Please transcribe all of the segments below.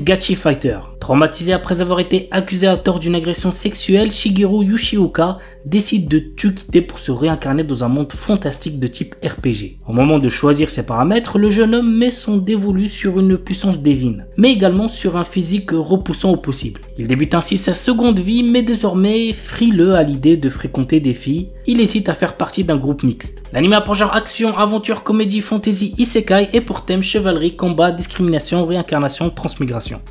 Gachi Fighter. Traumatisé après avoir été accusé à tort d'une agression sexuelle, Shigeru Yoshioka décide de tout quitter pour se réincarner dans un monde fantastique de type RPG. Au moment de choisir ses paramètres, le jeune homme met son dévolu sur une puissance divine, mais également sur un physique repoussant au possible. Il débute ainsi sa seconde vie, mais désormais frileux à l'idée de fréquenter des filles, il hésite à faire partie d'un groupe mixte. L'anime a pour genre action, aventure, comédie, fantasy, isekai et pour thème chevalerie, combat, discrimination, réincarnation, transmigration.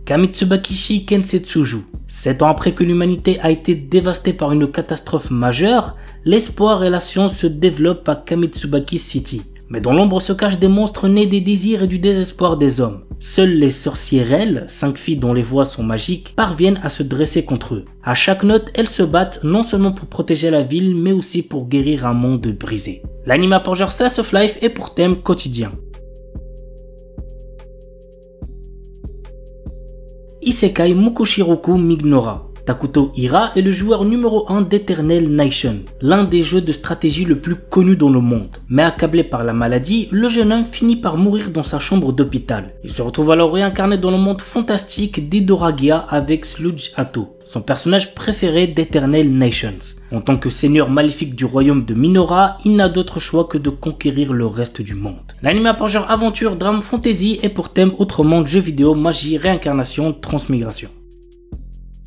Kamitsubakishi Kensetsuju. 7 ans après que l'humanité a été dévastée par une catastrophe majeure, l'espoir et la science se développent à Kamitsubaki City. Mais dans l'ombre se cachent des monstres nés des désirs et du désespoir des hommes. Seules les sorcières, 5 filles dont les voix sont magiques, parviennent à se dresser contre eux. À chaque note, elles se battent non seulement pour protéger la ville, mais aussi pour guérir un monde brisé. L'anime a pour genre slice of life et pour thème quotidien. Isekai Mukushiroku Mignora. Takuto Hira est le joueur numéro 1 d'Eternal Nation, l'un des jeux de stratégie le plus connu dans le monde. Mais accablé par la maladie, le jeune homme finit par mourir dans sa chambre d'hôpital. Il se retrouve alors réincarné dans le monde fantastique d'Idoragia avec Sludge Atto, son personnage préféré d'Eternal Nations. En tant que seigneur maléfique du royaume de Minora, il n'a d'autre choix que de conquérir le reste du monde. L'anime a pour genre aventure, drame, fantasy et pour thème autre monde, jeux vidéo, magie, réincarnation, transmigration.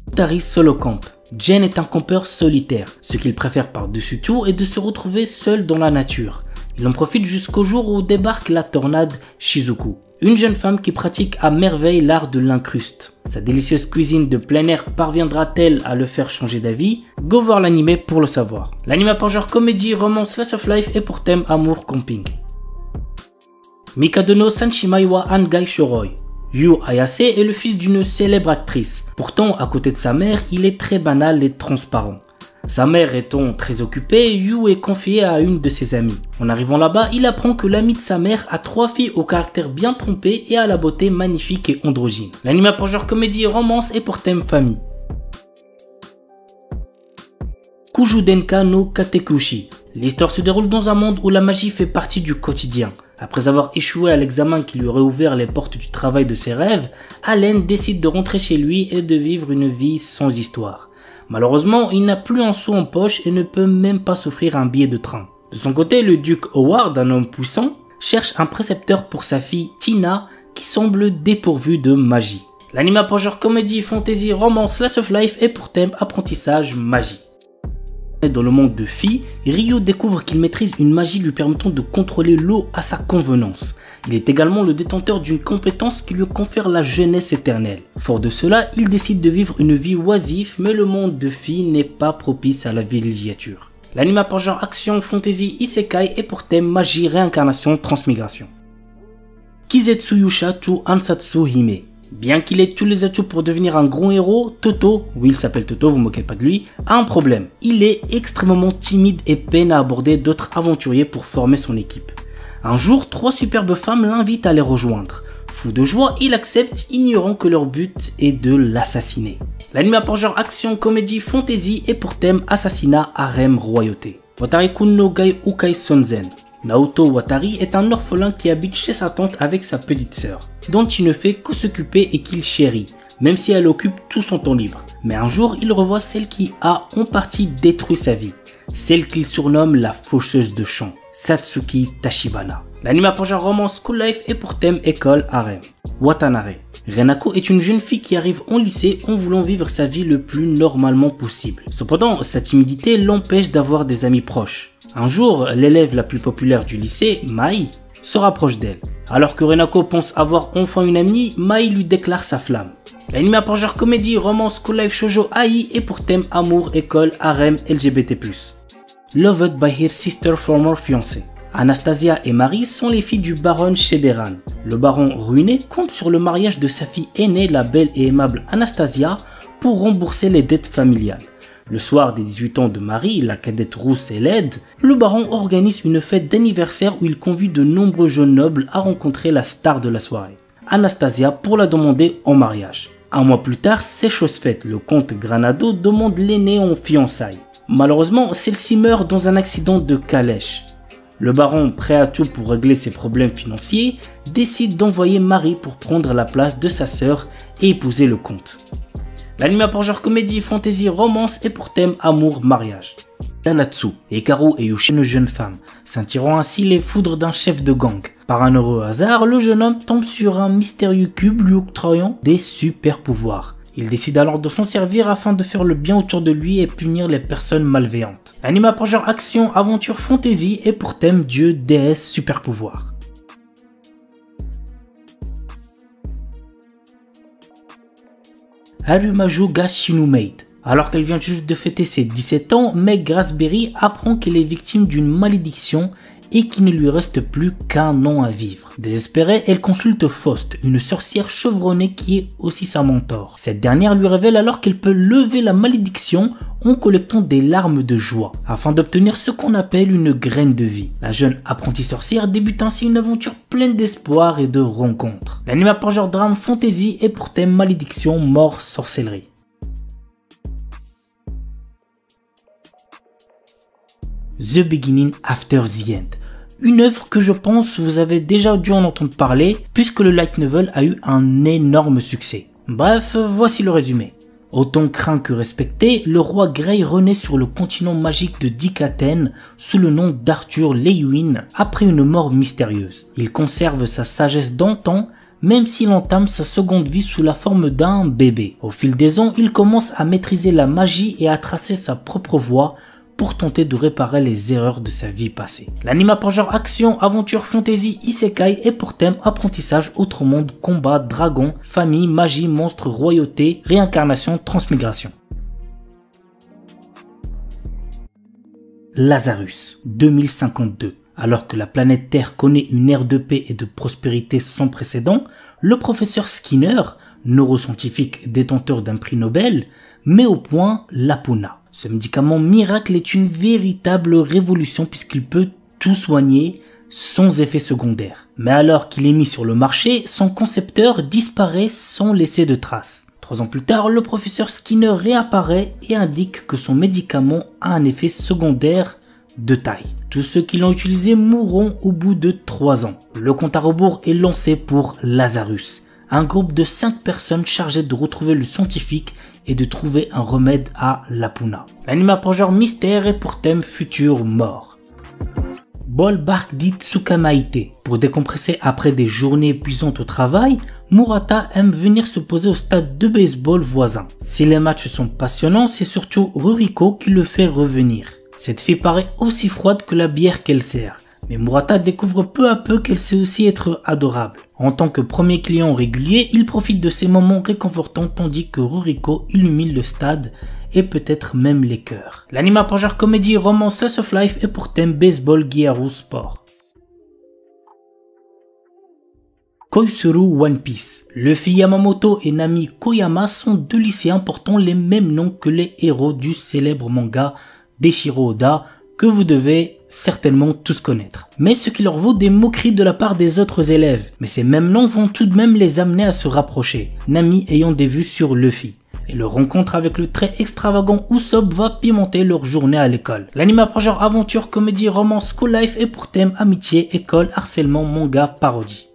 Watari Solo Camp. Jen est un campeur solitaire. Ce qu'il préfère par-dessus tout est de se retrouver seul dans la nature. Il en profite jusqu'au jour où débarque la tornade Shizuku, une jeune femme qui pratique à merveille l'art de l'incruste. Sa délicieuse cuisine de plein air parviendra-t-elle à le faire changer d'avis? Go voir l'anime pour le savoir. L'anime a pour genre comédie, romance, slice of life et pour thème amour camping. Mikadono Sanshimai wa Angai Shoroi. Yu Ayase est le fils d'une célèbre actrice. Pourtant, à côté de sa mère, il est très banal et transparent. Sa mère étant très occupée, Yu est confié à une de ses amies. En arrivant là-bas, il apprend que l'ami de sa mère a 3 filles au caractère bien trompé et à la beauté magnifique et androgyne. L'anime a pour genre comédie, romance et pour thème famille. Kujudenka no Katekushi. L'histoire se déroule dans un monde où la magie fait partie du quotidien. Après avoir échoué à l'examen qui lui aurait ouvert les portes du travail de ses rêves, Allen décide de rentrer chez lui et de vivre une vie sans histoire. Malheureusement, il n'a plus un sou en poche et ne peut même pas s'offrir un billet de train. De son côté, le duc Howard, un homme puissant, cherche un précepteur pour sa fille Tina qui semble dépourvue de magie. L'anime a pour genre comédie, fantasy, romance, slice of life et pour thème apprentissage magie. Dans le monde de Fi, Ryo découvre qu'il maîtrise une magie lui permettant de contrôler l'eau à sa convenance. Il est également le détenteur d'une compétence qui lui confère la jeunesse éternelle. Fort de cela, il décide de vivre une vie oisive, mais le monde de Fi n'est pas propice à la villégiature. L'anime a pour genre action, fantasy, isekai et pour thème magie, réincarnation, transmigration. Kizetsu Yusha to Ansatsu Hime. Bien qu'il ait tous les atouts pour devenir un grand héros, Toto, oui il s'appelle Toto, vous moquez pas de lui, a un problème. Il est extrêmement timide et peine à aborder d'autres aventuriers pour former son équipe. Un jour, 3 superbes femmes l'invitent à les rejoindre. Fou de joie, il accepte, ignorant que leur but est de l'assassiner. L'anime a pour genre action, comédie, fantasy et pour thème assassinat, harem, royauté. Watari-kun no Gai Ukai Sonzen. Naoto Watari est un orphelin qui habite chez sa tante avec sa petite sœur, dont il ne fait que s'occuper et qu'il chérit, même si elle occupe tout son temps libre. Mais un jour, il revoit celle qui a en partie détruit sa vie, celle qu'il surnomme la faucheuse de champs, Satsuki Tachibana. L'anime a pour genre romance, school life et pour thème école, harem. Watanare. Renako est une jeune fille qui arrive en lycée en voulant vivre sa vie le plus normalement possible. Cependant, sa timidité l'empêche d'avoir des amis proches. Un jour, l'élève la plus populaire du lycée, Mai, se rapproche d'elle. Alors que Renako pense avoir enfin une amie, Mai lui déclare sa flamme. L'anime a pour genre comédie, romance, school life, shoujo, ai et pour thème amour, école, harem, LGBT+. Loved by her sister former fiancé. Anastasia et Marie sont les filles du baron Shederan. Le baron ruiné compte sur le mariage de sa fille aînée, la belle et aimable Anastasia, pour rembourser les dettes familiales. Le soir des 18 ans de Marie, la cadette rousse et laide, le baron organise une fête d'anniversaire où il convie de nombreux jeunes nobles à rencontrer la star de la soirée, Anastasia, pour la demander en mariage. Un mois plus tard, c'est chose faite, le comte Granado demande l'aîné en fiançailles. Malheureusement, celle-ci meurt dans un accident de calèche. Le baron, prêt à tout pour régler ses problèmes financiers, décide d'envoyer Marie pour prendre la place de sa sœur et épouser le comte. L'anime pour genre comédie, fantasy, romance et pour thème amour-mariage. Nanatsu, Hikaru et Yushi, une jeune femme, s'attirant ainsi les foudres d'un chef de gang. Par un heureux hasard, le jeune homme tombe sur un mystérieux cube lui octroyant des super pouvoirs. Il décide alors de s'en servir afin de faire le bien autour de lui et punir les personnes malveillantes. L'anime pour genre action, aventure, fantasy et pour thème dieu, déesse, super pouvoir. Harumaju ga Shinumate. Alors qu'elle vient juste de fêter ses 17 ans, Meg Raspberry apprend qu'elle est victime d'une malédiction et qu'il ne lui reste plus qu'un an à vivre. Désespérée, elle consulte Faust, une sorcière chevronnée qui est aussi sa mentor. Cette dernière lui révèle alors qu'elle peut lever la malédiction en collectant des larmes de joie, afin d'obtenir ce qu'on appelle une graine de vie. La jeune apprentie sorcière débute ainsi une aventure pleine d'espoir et de rencontres. L'anime pour genre drame fantasy et pour thème malédiction, mort, sorcellerie. The Beginning After the End. Une œuvre que je pense vous avez déjà dû en entendre parler puisque le light novel a eu un énorme succès. Bref, voici le résumé. Autant craint que respecté, le roi Grey renaît sur le continent magique de Dikaten sous le nom d'Arthur Lewin après une mort mystérieuse. Il conserve sa sagesse d'antan même s'il entame sa seconde vie sous la forme d'un bébé. Au fil des ans, il commence à maîtriser la magie et à tracer sa propre voie pour tenter de réparer les erreurs de sa vie passée. L'anime pour genre action, aventure, fantasy, isekai et pour thème apprentissage, autre monde, combat, dragon, famille, magie, monstre, royauté, réincarnation, transmigration. Lazarus, 2052. Alors que la planète Terre connaît une ère de paix et de prospérité sans précédent, le professeur Skinner, neuroscientifique détenteur d'un prix Nobel, met au point l'Apuna. Ce médicament miracle est une véritable révolution puisqu'il peut tout soigner sans effet secondaire. Mais alors qu'il est mis sur le marché, son concepteur disparaît sans laisser de traces. 3 ans plus tard, le professeur Skinner réapparaît et indique que son médicament a un effet secondaire de taille. Tous ceux qui l'ont utilisé mourront au bout de 3 ans. Le compte à rebours est lancé pour Lazarus, un groupe de 5 personnes chargées de retrouver le scientifique et de trouver un remède à l'Apuna. L'anime pour genre mystère et pour thème futur mort. Ball Bark dit Tsukamaite. Pour décompresser après des journées épuisantes au travail, Murata aime venir se poser au stade de baseball voisin. Si les matchs sont passionnants, c'est surtout Ruriko qui le fait revenir. Cette fille paraît aussi froide que la bière qu'elle sert. Mais Murata découvre peu à peu qu'elle sait aussi être adorable. En tant que premier client régulier, il profite de ces moments réconfortants tandis que Ruriko illumine le stade et peut-être même les cœurs. L'anime pour genre comédie, romance, slice of life et pour thème baseball, Gyaru, sport. Koizuru One Piece. Luffy Yamamoto et Nami Koyama sont 2 lycéens portant les mêmes noms que les héros du célèbre manga d'Eiichiro Oda que vous devez certainement tous connaître. Mais ce qui leur vaut des moqueries de la part des autres élèves. Mais ces mêmes noms vont tout de même les amener à se rapprocher, Nami ayant des vues sur Luffy. Et leur rencontre avec le très extravagant Usopp va pimenter leur journée à l'école. L'anime pour genre aventure, comédie, romance, school life et pour thème amitié, école, harcèlement, manga, parodie.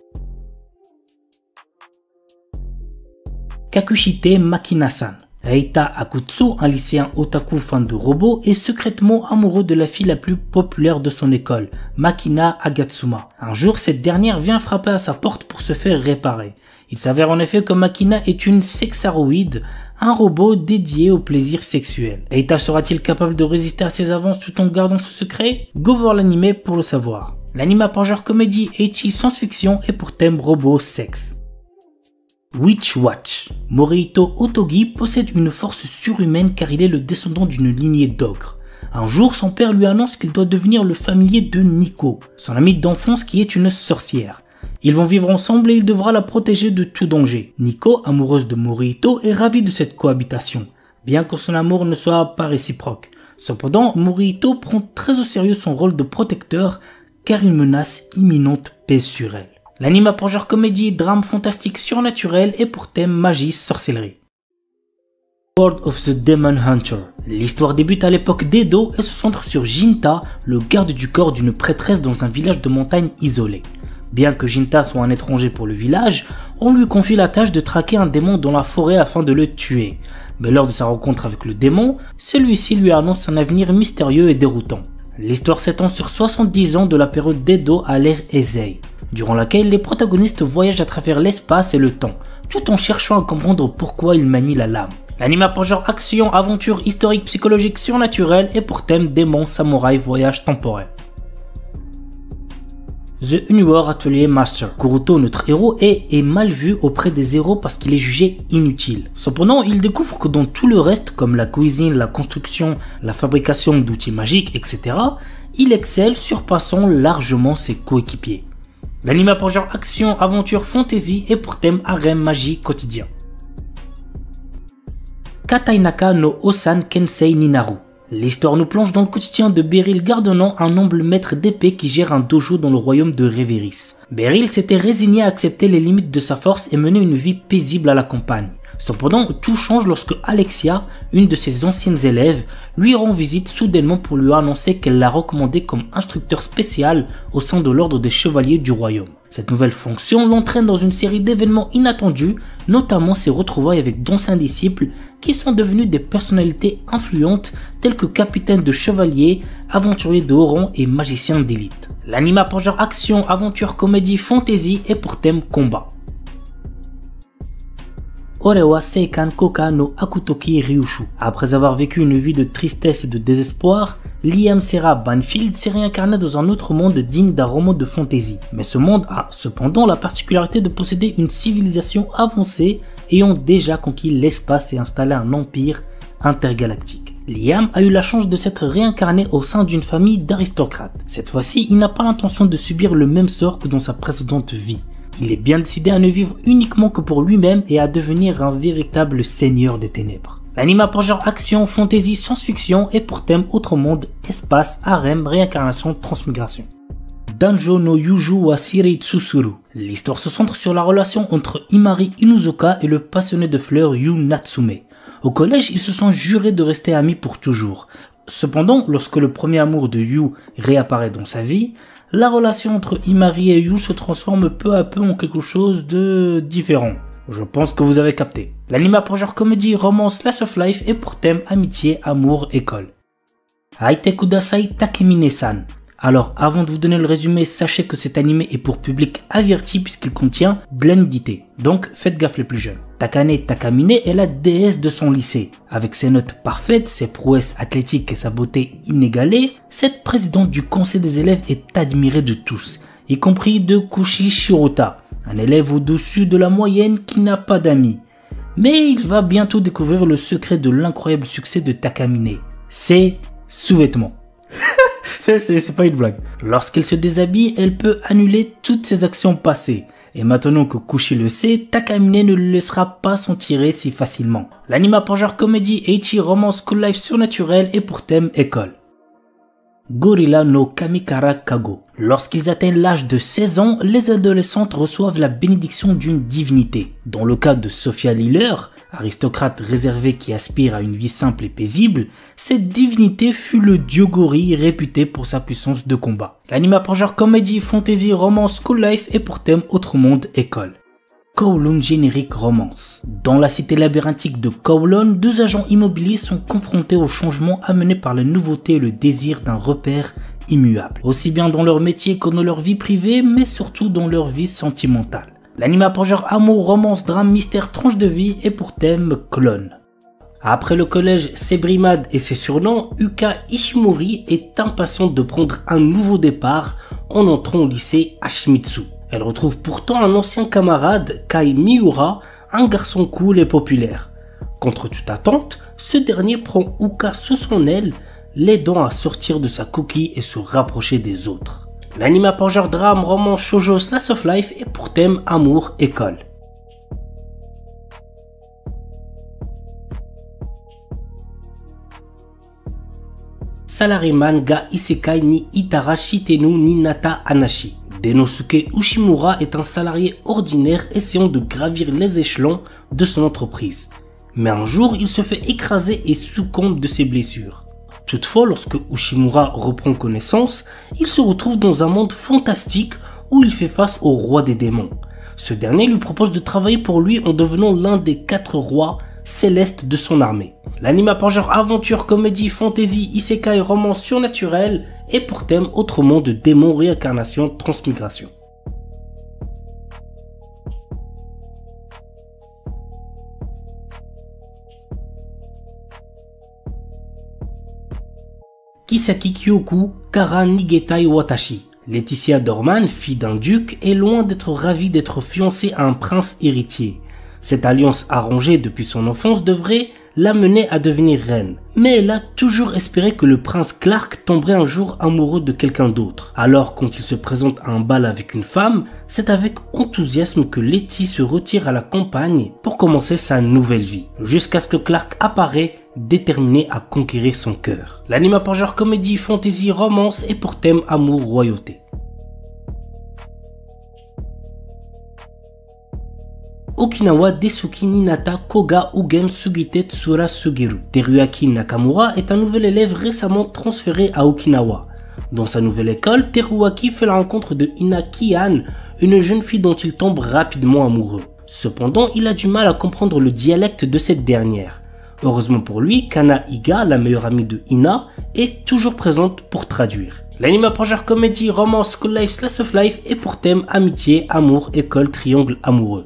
Kakushite Makina-san. Eita Akutsu, un lycéen otaku fan de robots, est secrètement amoureux de la fille la plus populaire de son école, Makina Agatsuma. Un jour, cette dernière vient frapper à sa porte pour se faire réparer. Il s'avère en effet que Makina est une sexaroïde, un robot dédié au plaisir sexuel. Eita sera-t-il capable de résister à ses avances tout en gardant ce secret? Go voir l'anime pour le savoir. L'anime pour genre comédie, ecchi, science-fiction et pour thème robot, sexe. Witch Watch. Morihito Otogi possède une force surhumaine car il est le descendant d'une lignée d'ogres. Un jour, son père lui annonce qu'il doit devenir le familier de Nico, son amie d'enfance qui est une sorcière. Ils vont vivre ensemble et il devra la protéger de tout danger. Nico, amoureuse de Morihito, est ravie de cette cohabitation, bien que son amour ne soit pas réciproque. Cependant, Morihito prend très au sérieux son rôle de protecteur car une menace imminente pèse sur elle. L'anime a pour genre comédie, drame fantastique surnaturel et pour thème magie, sorcellerie. World of the Demon Hunter. L'histoire débute à l'époque d'Edo et se centre sur Jinta, le garde du corps d'une prêtresse dans un village de montagne isolé. Bien que Jinta soit un étranger pour le village, on lui confie la tâche de traquer un démon dans la forêt afin de le tuer. Mais lors de sa rencontre avec le démon, celui-ci lui annonce un avenir mystérieux et déroutant. L'histoire s'étend sur 70 ans de la période d'Edo à l'ère Heisei, durant laquelle les protagonistes voyagent à travers l'espace et le temps, tout en cherchant à comprendre pourquoi ils manient la lame. L'anime a pour genre action, aventure, historique, psychologique, surnaturel et pour thème démon, samouraï, voyage temporel. The Uniwar Atelier Master. Kuruto, notre héros, est mal vu auprès des héros parce qu'il est jugé inutile. Cependant, il découvre que dans tout le reste, comme la cuisine, la construction, la fabrication d'outils magiques, etc., il excelle, surpassant largement ses coéquipiers. L'anime a pour genre action, aventure, fantasy et pour thème harem, magie, quotidien. Katainaka no Osan Kensei Ninaru. L'histoire nous plonge dans le quotidien de Beryl Gardenant, un humble maître d'épée qui gère un dojo dans le royaume de Reveris. Beryl s'était résigné à accepter les limites de sa force et mener une vie paisible à la campagne. Cependant, tout change lorsque Alexia, une de ses anciennes élèves, lui rend visite soudainement pour lui annoncer qu'elle l'a recommandé comme instructeur spécial au sein de l'ordre des chevaliers du royaume. Cette nouvelle fonction l'entraîne dans une série d'événements inattendus, notamment ses retrouvailles avec d'anciens disciples qui sont devenus des personnalités influentes telles que capitaines de chevaliers, aventuriers de haut rang et magiciens d'élite. L'anime a pour genre action, aventure, comédie, fantasy et pour thème combat. Orewa Seikan Koka no Akutoki Ryushu. Après avoir vécu une vie de tristesse et de désespoir, Liam Serra Banfield s'est réincarné dans un autre monde digne d'un roman de fantasy. Mais ce monde a cependant la particularité de posséder une civilisation avancée ayant déjà conquis l'espace et installé un empire intergalactique. Liam a eu la chance de s'être réincarné au sein d'une famille d'aristocrates. Cette fois-ci, il n'a pas l'intention de subir le même sort que dans sa précédente vie. Il est bien décidé à ne vivre uniquement que pour lui-même et à devenir un véritable seigneur des ténèbres. L'anime a pour genre action, fantasy, science-fiction et pour thème autre monde, espace, harem, réincarnation, transmigration. Danjo no Yuju wa Shirei Tsusuru. L'histoire se centre sur la relation entre Imari Inuzuka et le passionné de fleurs Yu Natsume. Au collège, ils se sont jurés de rester amis pour toujours. Cependant, lorsque le premier amour de Yu réapparaît dans sa vie, la relation entre Imari et Yu se transforme peu à peu en quelque chose de différent. Je pense que vous avez capté. L'anime a pour genre comédie, romance, slice of life et pour thème amitié, amour, école. Aite Kudasai Takemine-san. Alors, avant de vous donner le résumé, sachez que cet anime est pour public averti puisqu'il contient de la nudité. Donc, faites gaffe les plus jeunes. Takane Takamine est la déesse de son lycée. Avec ses notes parfaites, ses prouesses athlétiques et sa beauté inégalée, cette présidente du conseil des élèves est admirée de tous, y compris de Kushi Shirota, un élève au-dessus de la moyenne qui n'a pas d'amis. Mais il va bientôt découvrir le secret de l'incroyable succès de Takamine. Ses sous-vêtements. C'est pas une blague. Lorsqu'elle se déshabille, elle peut annuler toutes ses actions passées. Et maintenant que Kushi le sait, Takamine ne le laissera pas s'en tirer si facilement. L'anime a pour genre comédie, ecchi, romance, school life surnaturel et pour thème école. Gorilla no Kamikara Kago. Lorsqu'ils atteignent l'âge de 16 ans, les adolescentes reçoivent la bénédiction d'une divinité. Dans le cas de Sophia Liller, aristocrate réservée qui aspire à une vie simple et paisible, cette divinité fut le dieu gorille réputé pour sa puissance de combat. L'anime a pour genre comédie, fantasy, romance, school life et pour thème autre monde, école. Kowloon Générique Romance. Dans la cité labyrinthique de Kowloon, deux agents immobiliers sont confrontés aux changements amenés par la nouveauté et le désir d'un repère immuable, aussi bien dans leur métier que dans leur vie privée, mais surtout dans leur vie sentimentale. L'anime a pour genre amour, romance, drame, mystère, tranche de vie et pour thème clone. Après le collège Sebrimad et ses surnoms, Yuka Ishimori est impatiente de prendre un nouveau départ en entrant au lycée Hashimitsu. Elle retrouve pourtant un ancien camarade, Kai Miura, un garçon cool et populaire. Contre toute attente, ce dernier prend Yuka sous son aile, l'aidant à sortir de sa coquille et se rapprocher des autres. L'anime a pour genre drame, roman, shoujo, slice of life et pour thème amour, école. Salaryman ga Isekai ni Itara Shitenu ni Nata Anashi. Denosuke Ushimura est un salarié ordinaire essayant de gravir les échelons de son entreprise. Mais un jour, il se fait écraser et succombe de ses blessures. Toutefois, lorsque Ushimura reprend connaissance, il se retrouve dans un monde fantastique où il fait face au roi des démons. Ce dernier lui propose de travailler pour lui en devenant l'un des 4 rois célestes de son armée. L'anime a pour genre aventure, comédie, fantasy, isekai, roman surnaturel et pour thème autre monde, démons, réincarnation, transmigration. Kisaki Kyoku Kara Nigetai Watashi. Laetitia Dorman, fille d'un duc, est loin d'être ravie d'être fiancée à un prince héritier. Cette alliance arrangée depuis son enfance devrait l'amener à devenir reine. Mais elle a toujours espéré que le prince Clark tomberait un jour amoureux de quelqu'un d'autre. Alors quand il se présente à un bal avec une femme, c'est avec enthousiasme que Letty se retire à la campagne pour commencer sa nouvelle vie. Jusqu'à ce que Clark apparaît, déterminé à conquérir son cœur. L'anime a pour genre comédie, fantasy, romance et pour thème amour, royauté. Okinawa Desuki Ninata Koga Ugen Sugite Tsura Sugiru. Teruaki Nakamura est un nouvel élève récemment transféré à Okinawa. Dans sa nouvelle école, Teruaki fait la rencontre de Ina Kian, une jeune fille dont il tombe rapidement amoureux. Cependant, il a du mal à comprendre le dialecte de cette dernière. Heureusement pour lui, Kana Iga, la meilleure amie de Ina, est toujours présente pour traduire. L'anime a pour genre comédie, romance, school life, slice of life et pour thème amitié, amour, école, triangle amoureux.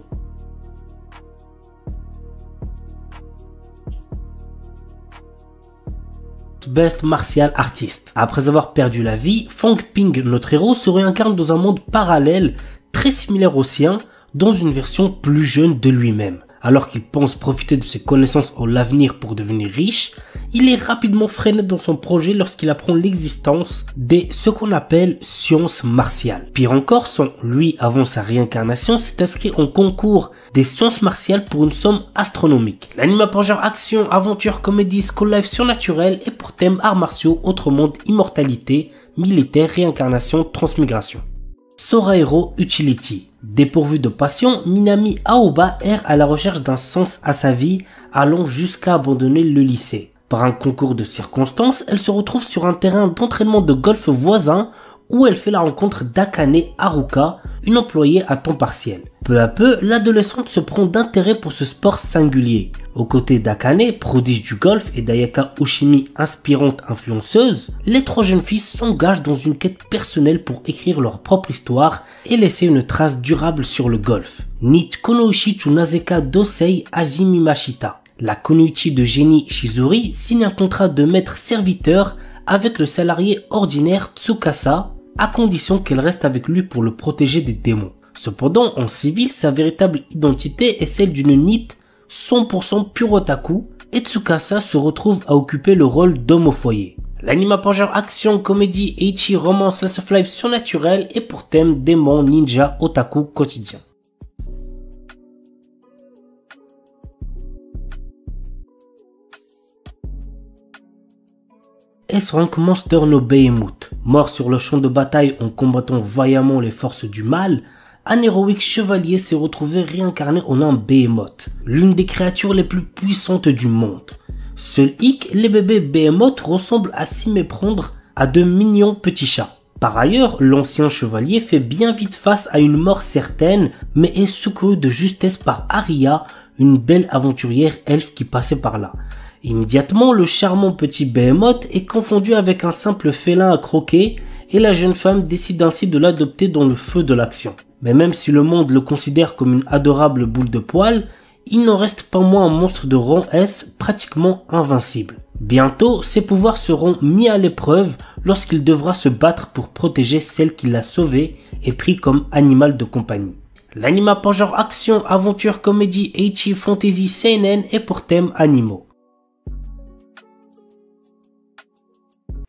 Best Martial Artist. Après avoir perdu la vie, Fang Ping, notre héros, se réincarne dans un monde parallèle très similaire au sien, dans une version plus jeune de lui-même. Alors qu'il pense profiter de ses connaissances en l'avenir pour devenir riche, il est rapidement freiné dans son projet lorsqu'il apprend l'existence des ce qu'on appelle sciences martiales. Pire encore, lui, avant sa réincarnation, s'est inscrit en concours des sciences martiales pour une somme astronomique. L'anime a pour genre action, aventure, comédie, school life surnaturel et pour thème arts martiaux, autre monde, immortalité, militaire, réincarnation, transmigration. Sorahiro Utility. Dépourvu de passion, Minami Aoba erre à la recherche d'un sens à sa vie, allant jusqu'à abandonner le lycée. Par un concours de circonstances, elle se retrouve sur un terrain d'entraînement de golf voisin où elle fait la rencontre d'Akane Haruka, une employée à temps partiel. Peu à peu, l'adolescente se prend d'intérêt pour ce sport singulier. Aux côtés d'Akane, prodige du golf, et d'Ayaka Oshimi, inspirante influenceuse, les 3 jeunes filles s'engagent dans une quête personnelle pour écrire leur propre histoire et laisser une trace durable sur le golf. Nit Konoichi Nazeka Dosei Hajimimashita. La Konoichi de génie Shizuri signe un contrat de maître-serviteur avec le salarié ordinaire Tsukasa, à condition qu'elle reste avec lui pour le protéger des démons. Cependant, en civil, sa véritable identité est celle d'une Nit 100% pure otaku, et Tsukasa se retrouve à occuper le rôle d'homme au foyer. L'anime a pour genre action, comédie, ecchi, romance, slice of life surnaturel et pour thème démon, ninja, otaku quotidien. S-Rank Monster no Behemoth. Mort sur le champ de bataille en combattant vaillamment les forces du mal, un héroïque chevalier s'est retrouvé réincarné en un Behemoth, l'une des créatures les plus puissantes du monde. Seul hic, les bébés Behemoth ressemblent à s'y méprendre à de mignons petits chats. Par ailleurs, l'ancien chevalier fait bien vite face à une mort certaine, mais est secouru de justesse par Aria, une belle aventurière elfe qui passait par là. Immédiatement, le charmant petit Behemoth est confondu avec un simple félin à croquer et la jeune femme décide ainsi de l'adopter dans le feu de l'action. Mais même si le monde le considère comme une adorable boule de poils, il n'en reste pas moins un monstre de rang S pratiquement invincible. Bientôt, ses pouvoirs seront mis à l'épreuve lorsqu'il devra se battre pour protéger celle qui l'a sauvé et pris comme animal de compagnie. L'anime a pour genre action, aventure, comédie, ecchi, fantasy, seinen et pour thème animaux.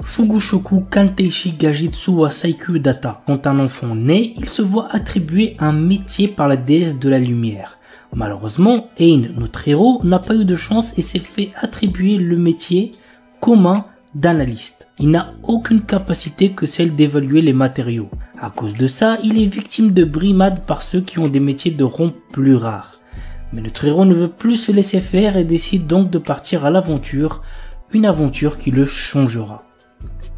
Fugushoku Kanteishi Gajitsu wa Saikyu Data. Quand un enfant naît, il se voit attribuer un métier par la déesse de la lumière. Malheureusement, Ein, notre héros, n'a pas eu de chance et s'est fait attribuer le métier commun d'analyste. Il n'a aucune capacité que celle d'évaluer les matériaux. À cause de ça, il est victime de brimades par ceux qui ont des métiers de rond plus rares. Mais notre héros ne veut plus se laisser faire et décide donc de partir à l'aventure, une aventure qui le changera.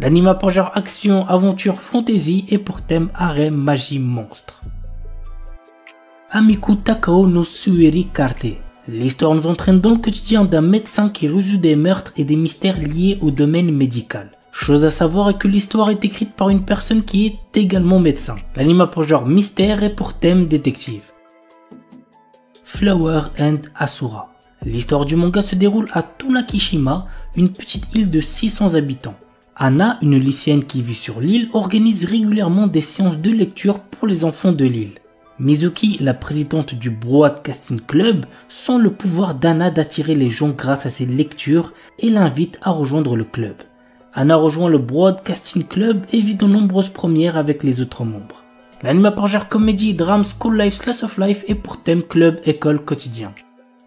L'anime a pour genre action, aventure, fantasy et pour thème harem, magie, monstre. Amiku Takao no Sueri Karte. L'histoire nous entraîne dans le quotidien d'un médecin qui résout des meurtres et des mystères liés au domaine médical. Chose à savoir est que l'histoire est écrite par une personne qui est également médecin. L'anime a pour genre mystère et pour thème détective. Flower and Asura. L'histoire du manga se déroule à Tonakishima, une petite île de 600 habitants. Anna, une lycéenne qui vit sur l'île, organise régulièrement des séances de lecture pour les enfants de l'île. Mizuki, la présidente du Broadcasting Club, sent le pouvoir d'Anna d'attirer les gens grâce à ses lectures et l'invite à rejoindre le club. Anna rejoint le Broadcasting Club et vit de nombreuses premières avec les autres membres. L'anime a pour genre comédie, drame, school life, slice of life et pour thème club, école, quotidien.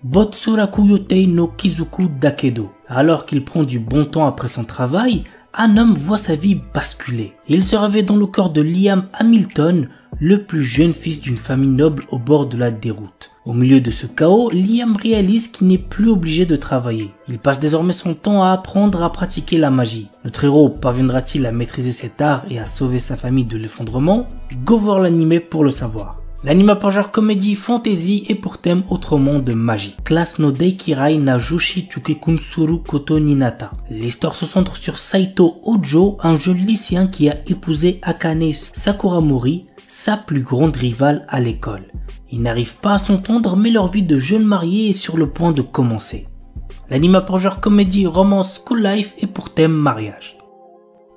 Botsuraku Yotei no Kizuku Dakedo. Alors qu'il prend du bon temps après son travail, un homme voit sa vie basculer. Il se réveille dans le corps de Liam Hamilton, le plus jeune fils d'une famille noble au bord de la déroute. Au milieu de ce chaos, Liam réalise qu'il n'est plus obligé de travailler. Il passe désormais son temps à apprendre à pratiquer la magie. Notre héros parviendra-t-il à maîtriser cet art et à sauver sa famille de l'effondrement? Go voir l'anime pour le savoir. L'anime a pour genre comédie, fantasy et pour thème autrement de magie. Classe no Deikirai na Joshi Chukekunsuru Koto Ninata. L'histoire se centre sur Saito Ojo, un jeune lycéen qui a épousé Akane Sakuramori, sa plus grande rivale à l'école. Ils n'arrivent pas à s'entendre mais leur vie de jeunes mariés est sur le point de commencer. L'anime a pour genre comédie, romance, school life et pour thème mariage.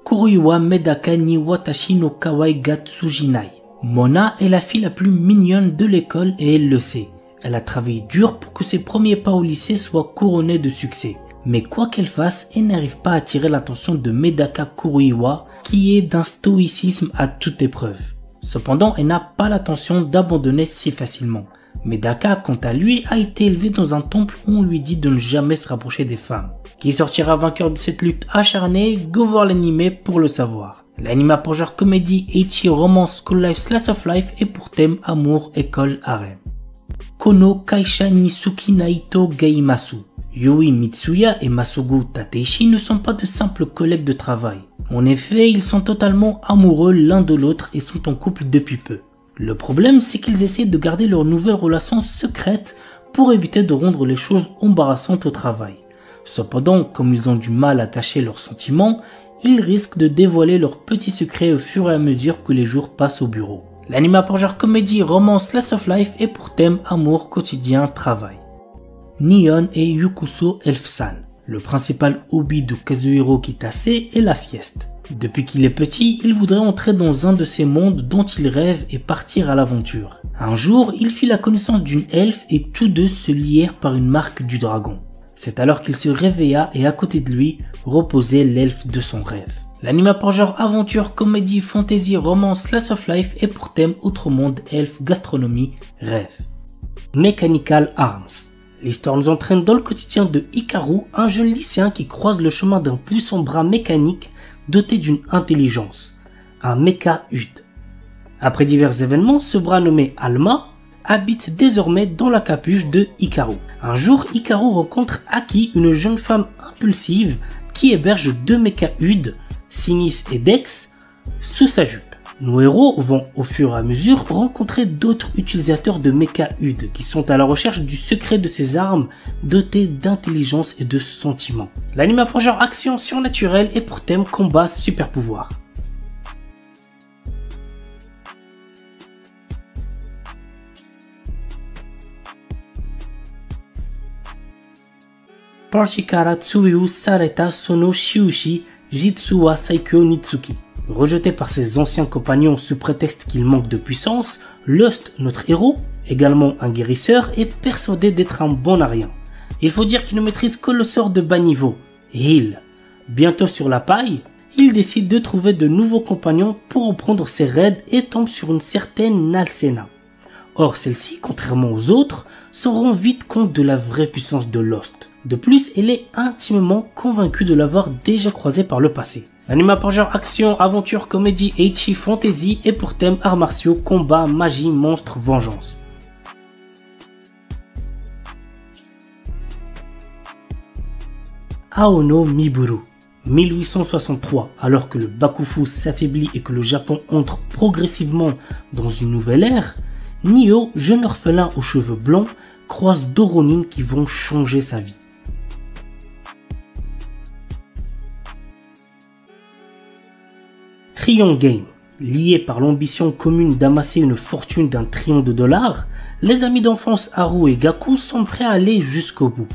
Kuruiwa Medaka ni Watashi no Kawai ga Tsujinai. Mona est la fille la plus mignonne de l'école et elle le sait. Elle a travaillé dur pour que ses premiers pas au lycée soient couronnés de succès. Mais quoi qu'elle fasse, elle n'arrive pas à attirer l'attention de Medaka Kuruiwa qui est d'un stoïcisme à toute épreuve. Cependant, elle n'a pas l'intention d'abandonner si facilement. Medaka, quant à lui, a été élevé dans un temple où on lui dit de ne jamais se rapprocher des femmes. Qui sortira vainqueur de cette lutte acharnée? Go voir l'anime pour le savoir. L'anime a pour genre comédie, ecchi, romance, school life, slice of life et pour thème amour, école, harem. Kono Kaisha Nisuki Naito Geimasu. Yui Mitsuya et Masugu Tateishi ne sont pas de simples collègues de travail. En effet, ils sont totalement amoureux l'un de l'autre et sont en couple depuis peu. Le problème, c'est qu'ils essaient de garder leur nouvelle relation secrète pour éviter de rendre les choses embarrassantes au travail. Cependant, comme ils ont du mal à cacher leurs sentiments, ils risquent de dévoiler leurs petits secrets au fur et à mesure que les jours passent au bureau. L'anime a pour genre comédie, romance, slice of life et pour thème amour, quotidien, travail. Nihon et Yukuso Elf-san. Le principal hobby de Kazuhiro Kitase est la sieste. Depuis qu'il est petit, il voudrait entrer dans un de ces mondes dont il rêve et partir à l'aventure. Un jour, il fit la connaissance d'une elfe et tous deux se lièrent par une marque du dragon. C'est alors qu'il se réveilla et à côté de lui reposait l'elfe de son rêve. L'anime a pour genre aventure, comédie, fantasy, romance, slice of life et pour thème autre monde, elfe, gastronomie, rêve. Mechanical Arms. L'histoire nous entraîne dans le quotidien de Hikaru, un jeune lycéen qui croise le chemin d'un puissant bras mécanique doté d'une intelligence, un mecha-Ud. Après divers événements, ce bras nommé Alma habite désormais dans la capuche de Hikaru. Un jour, Hikaru rencontre Aki, une jeune femme impulsive qui héberge deux mecha-Ud, Sinis et Dex, sous sa jupe. Nos héros vont au fur et à mesure rencontrer d'autres utilisateurs de mecha-Ud qui sont à la recherche du secret de ces armes dotées d'intelligence et de sentiments. L'anime a pour genre action surnaturelle et pour thème combat super pouvoir. Parshikara Tsuyu Sareta Sono Shiushi Jitsuwa Saikyo Nitsuki. Rejeté par ses anciens compagnons sous prétexte qu'il manque de puissance, Lust, notre héros, également un guérisseur, est persuadé d'être un bon à rien. Il faut dire qu'il ne maîtrise que le sort de bas niveau, Heal. Bientôt sur la paille, il décide de trouver de nouveaux compagnons pour reprendre ses raids et tombe sur une certaine Nalsena. Or celle-ci, contrairement aux autres, se rend vite compte de la vraie puissance de Lost. De plus, elle est intimement convaincue de l'avoir déjà croisé par le passé. L'anime a pour genre action, aventure, comédie, ecchi, fantasy et pour thème arts martiaux, combat, magie, monstres, vengeance. Aono Miburu, 1863, alors que le Bakufu s'affaiblit et que le Japon entre progressivement dans une nouvelle ère, Nio, jeune orphelin aux cheveux blancs, croise deux Ronin qui vont changer sa vie. Trion Game. Liés par l'ambition commune d'amasser une fortune d'1 trillion de dollars, les amis d'enfance Haru et Gaku sont prêts à aller jusqu'au bout.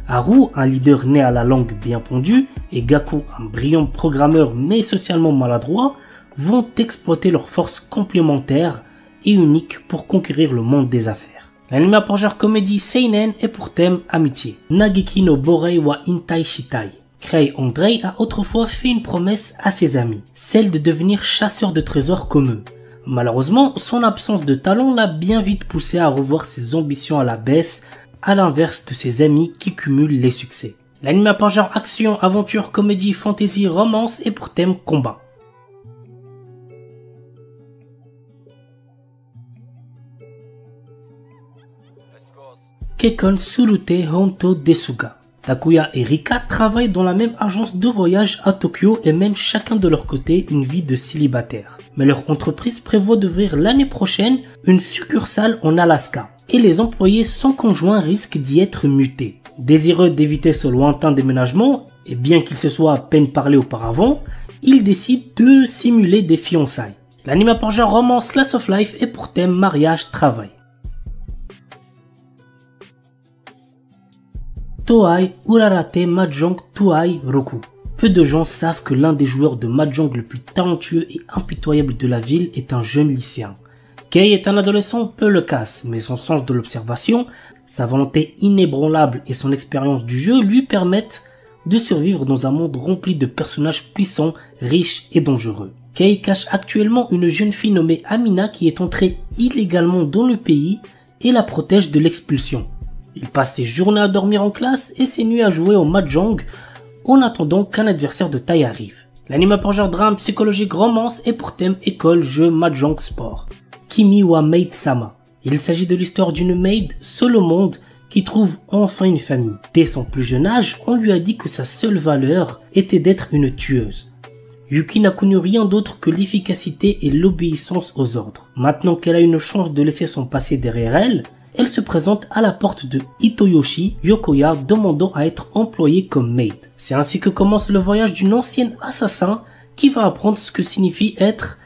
Haru, un leader né à la langue bien pondue, et Gaku, un brillant programmeur mais socialement maladroit, vont exploiter leurs forces complémentaires et uniques pour conquérir le monde des affaires. L'anime a pour genre comédie seinen et pour thème amitié. Nageki no Borei wa Intai Shitai. Kei Andrei a autrefois fait une promesse à ses amis, celle de devenir chasseur de trésors comme eux. Malheureusement, son absence de talent l'a bien vite poussé à revoir ses ambitions à la baisse, à l'inverse de ses amis qui cumulent les succès. L'anime a pour genre action, aventure, comédie, fantasy, romance et pour thème combat. Kekkon Surute Honto Desuga. Takuya et Rika travaillent dans la même agence de voyage à Tokyo et mènent chacun de leur côté une vie de célibataire. Mais leur entreprise prévoit d'ouvrir l'année prochaine une succursale en Alaska et les employés sans conjoint risquent d'y être mutés. Désireux d'éviter ce lointain déménagement, et bien qu'ils se soient à peine parlé auparavant, ils décident de simuler des fiançailles. L'anime a pour genre romance slice of life et pour thème mariage-travail. Toei Urarate Mahjong Tuai Roku. Peu de gens savent que l'un des joueurs de Mahjong le plus talentueux et impitoyable de la ville est un jeune lycéen. Kei est un adolescent peu loquace, mais son sens de l'observation, sa volonté inébranlable et son expérience du jeu lui permettent de survivre dans un monde rempli de personnages puissants, riches et dangereux. Kei cache actuellement une jeune fille nommée Amina qui est entrée illégalement dans le pays et la protège de l'expulsion. Il passe ses journées à dormir en classe et ses nuits à jouer au Mahjong en attendant qu'un adversaire de taille arrive. L'anime a pour genre drame, psychologique, romance et pour thème école, jeu, Mahjong, sport. Kimi wa Maid Sama. Il s'agit de l'histoire d'une maid seule au monde qui trouve enfin une famille. Dès son plus jeune âge, on lui a dit que sa seule valeur était d'être une tueuse. Yuki n'a connu rien d'autre que l'efficacité et l'obéissance aux ordres. Maintenant qu'elle a une chance de laisser son passé derrière elle, elle se présente à la porte de Hitoyoshi Yokoya demandant à être employée comme maid. C'est ainsi que commence le voyage d'une ancienne assassin qui va apprendre ce que signifie être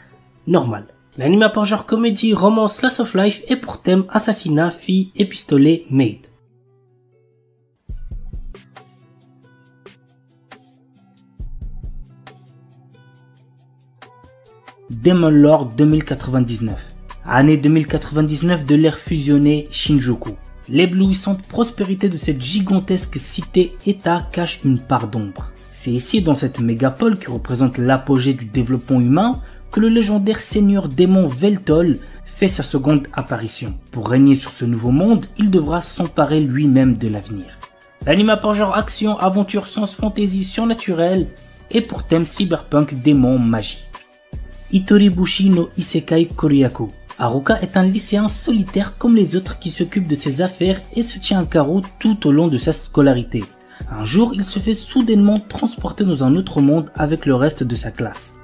normal. L'anime a pour genre comédie, romance, slice of life et pour thème assassinat, fille et pistolet, maid. Demon Lord 2099. Année 2099 de l'ère fusionnée Shinjuku. L'éblouissante prospérité de cette gigantesque cité-état cache une part d'ombre. C'est ici, dans cette mégapole qui représente l'apogée du développement humain, que le légendaire seigneur démon Veltol fait sa seconde apparition. Pour régner sur ce nouveau monde, il devra s'emparer lui-même de l'avenir. L'anime a pour genre action, aventure, science, fantasy, surnaturel et pour thème cyberpunk, démon, magie. Itoribushi no Isekai Koryaku. Haruka est un lycéen solitaire comme les autres qui s'occupe de ses affaires et se tient à carreau tout au long de sa scolarité. Un jour, il se fait soudainement transporter dans un autre monde avec le reste de sa classe.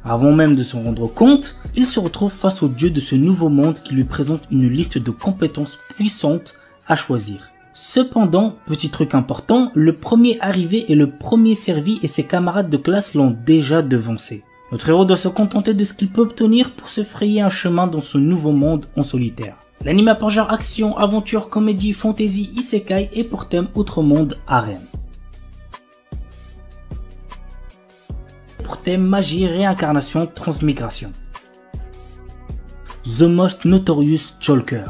Avant même de s'en rendre compte, il se retrouve face au dieu de ce nouveau monde qui lui présente une liste de compétences puissantes à choisir. Cependant, petit truc important, le premier arrivé est le premier servi et ses camarades de classe l'ont déjà devancé. Notre héros doit se contenter de ce qu'il peut obtenir pour se frayer un chemin dans ce nouveau monde en solitaire. L'anime a pour genre action, aventure, comédie, fantasy, isekai et pour thème autre monde, harem. Pour thème magie, réincarnation, transmigration. The Most Notorious Chalker.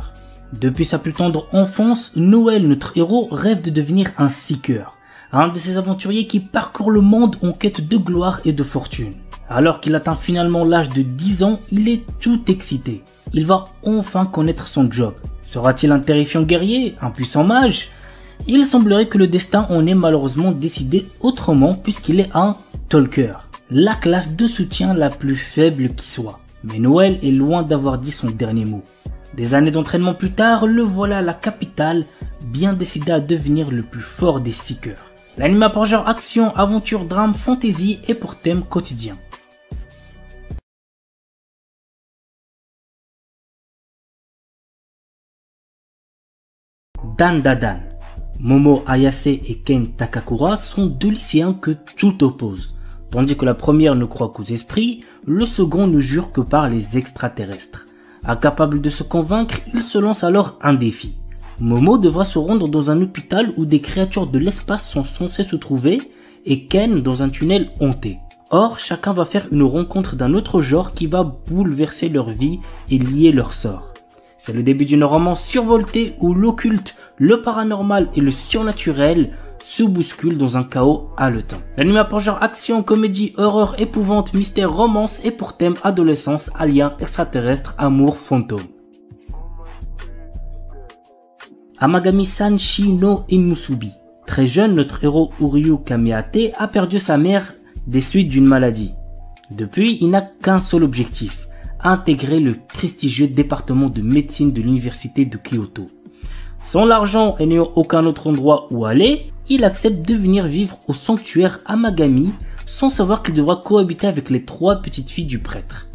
Depuis sa plus tendre enfance, Noël, notre héros, rêve de devenir un seeker, un de ces aventuriers qui parcourent le monde en quête de gloire et de fortune. Alors qu'il atteint finalement l'âge de 10 ans, il est tout excité. Il va enfin connaître son job. Sera-t-il un terrifiant guerrier, un puissant mage? Il semblerait que le destin en ait malheureusement décidé autrement puisqu'il est un talker, la classe de soutien la plus faible qui soit. Mais Noël est loin d'avoir dit son dernier mot. Des années d'entraînement plus tard, le voilà à la capitale, bien décidé à devenir le plus fort des Seekers. L'anime a pour genre action, aventure, drame, fantasy et pour thème quotidien. Dan Dadan. Momo Ayase et Ken Takakura sont deux lycéens que tout oppose. Tandis que la première ne croit qu'aux esprits, le second ne jure que par les extraterrestres. Incapable de se convaincre, il se lance alors un défi. Momo devra se rendre dans un hôpital où des créatures de l'espace sont censées se trouver et Ken dans un tunnel hanté. Or, chacun va faire une rencontre d'un autre genre qui va bouleverser leur vie et lier leur sort. C'est le début d'une romance survoltée où l'occulte, le paranormal et le surnaturel se bousculent dans un chaos haletant. L'anime a pour genre action, comédie, horreur, épouvante, mystère, romance et pour thème adolescence, alien, extraterrestre, amour, fantôme. Amagami-san Shi no Inmusubi. Très jeune, notre héros Uryu Kameate a perdu sa mère des suites d'une maladie. Depuis, il n'a qu'un seul objectif: intégrer le prestigieux département de médecine de l'université de Kyoto. Sans l'argent et n'ayant aucun autre endroit où aller, il accepte de venir vivre au sanctuaire Amagami sans savoir qu'il devra cohabiter avec les 3 petites filles du prêtre.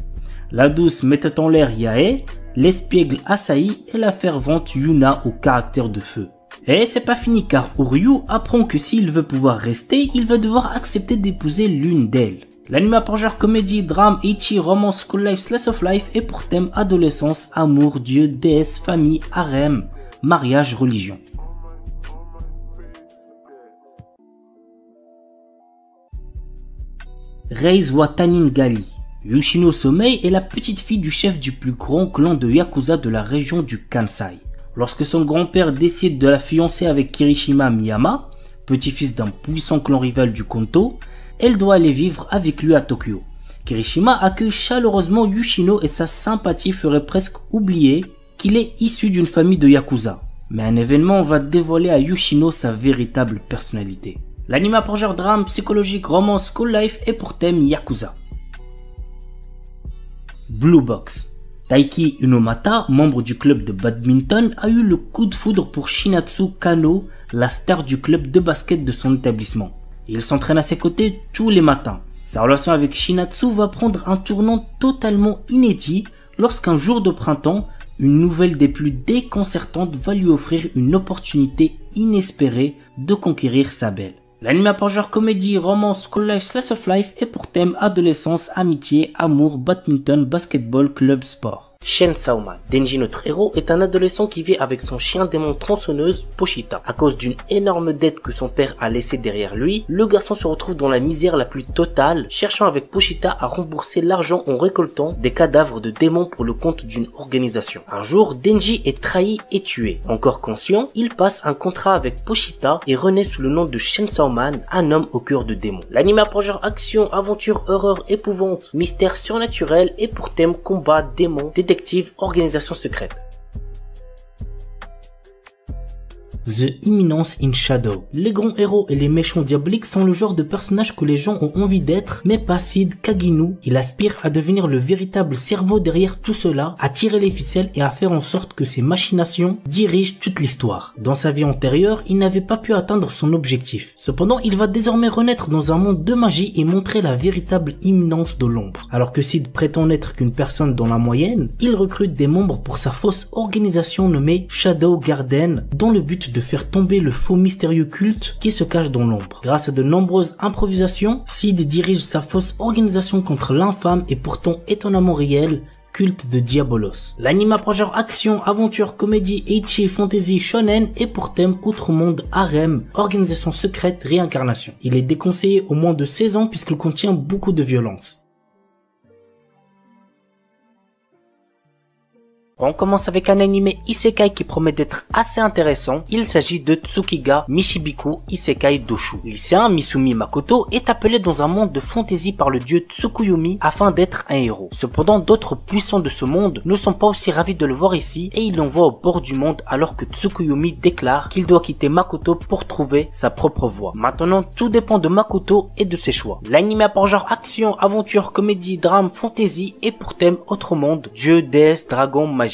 La douce mettait en l'air Yae, l'espiègle Asahi et la fervente Yuna au caractère de feu. Et c'est pas fini car Uryu apprend que s'il veut pouvoir rester, il va devoir accepter d'épouser l'une d'elles. L'anime a pour genre comédie, drame, ecchi, romance, school life, slice of life et pour thème adolescence, amour, dieu, déesse, famille, harem, mariage, religion. Reise Watanin Gali. Yoshino Somei est la petite fille du chef du plus grand clan de Yakuza de la région du Kansai. Lorsque son grand-père décide de la fiancer avec Kirishima Miyama, petit-fils d'un puissant clan rival du Kanto, elle doit aller vivre avec lui à Tokyo. Kirishima accueille chaleureusement Yoshino et sa sympathie ferait presque oublier qu'il est issu d'une famille de Yakuza. Mais un événement va dévoiler à Yoshino sa véritable personnalité. L'anime a pour genre drame, psychologique, romance, school life et pour thème Yakuza. Blue Box. Taiki Unomata, membre du club de badminton, a eu le coup de foudre pour Shinatsu Kano, la star du club de basket de son établissement. Il s'entraîne à ses côtés tous les matins. Sa relation avec Shinatsu va prendre un tournant totalement inédit lorsqu'un jour de printemps, une nouvelle des plus déconcertantes va lui offrir une opportunité inespérée de conquérir sa belle. L'anime a pour genre comédie, romance, school life, slice of life et pour thème adolescence, amitié, amour, badminton, basketball, club, sport. Shen Saoma, Denji notre héros, est un adolescent qui vit avec son chien démon tronçonneuse Pochita. À cause d'une énorme dette que son père a laissée derrière lui, le garçon se retrouve dans la misère la plus totale, cherchant avec Pochita à rembourser l'argent en récoltant des cadavres de démons pour le compte d'une organisation. Un jour, Denji est trahi et tué. Encore conscient, il passe un contrat avec Pochita et renaît sous le nom de Shen Saoman, un homme au cœur de démon. L'anime a pour genre action, aventure, horreur, épouvante, mystère surnaturel et pour thème combat, démon, détective, organisation secrète. The Imminence in Shadow. Les grands héros et les méchants diaboliques sont le genre de personnages que les gens ont envie d'être, mais pas Sid Kaginu. Il aspire à devenir le véritable cerveau derrière tout cela, à tirer les ficelles et à faire en sorte que ses machinations dirigent toute l'histoire. Dans sa vie antérieure, il n'avait pas pu atteindre son objectif. Cependant, il va désormais renaître dans un monde de magie et montrer la véritable imminence de l'ombre. Alors que Sid prétend n'être qu'une personne dans la moyenne, il recrute des membres pour sa fausse organisation nommée Shadow Garden, dans le but de faire tomber le faux mystérieux culte qui se cache dans l'ombre. Grâce à de nombreuses improvisations, Sid dirige sa fausse organisation contre l'infâme et pourtant étonnamment réel culte de Diabolos. L'anime a pour genre action, aventure, comédie, ecchi, fantasy, shonen et pour thème outre-monde, harem, organisation secrète, réincarnation. Il est déconseillé au moins de 16 ans puisqu'il contient beaucoup de violence. On commence avec un anime isekai qui promet d'être assez intéressant. Il s'agit de Tsukiga Michibiku Isekai Doshu. Lycéen Misumi Makoto est appelé dans un monde de fantasy par le dieu Tsukuyomi afin d'être un héros. Cependant, d'autres puissants de ce monde ne sont pas aussi ravis de le voir ici et ils l'envoient au bord du monde alors que Tsukuyomi déclare qu'il doit quitter Makoto pour trouver sa propre voie. Maintenant, tout dépend de Makoto et de ses choix. L'anime a pour genre action, aventure, comédie, drame, fantasy et pour thème autre monde, dieu, déesse, dragon, magie.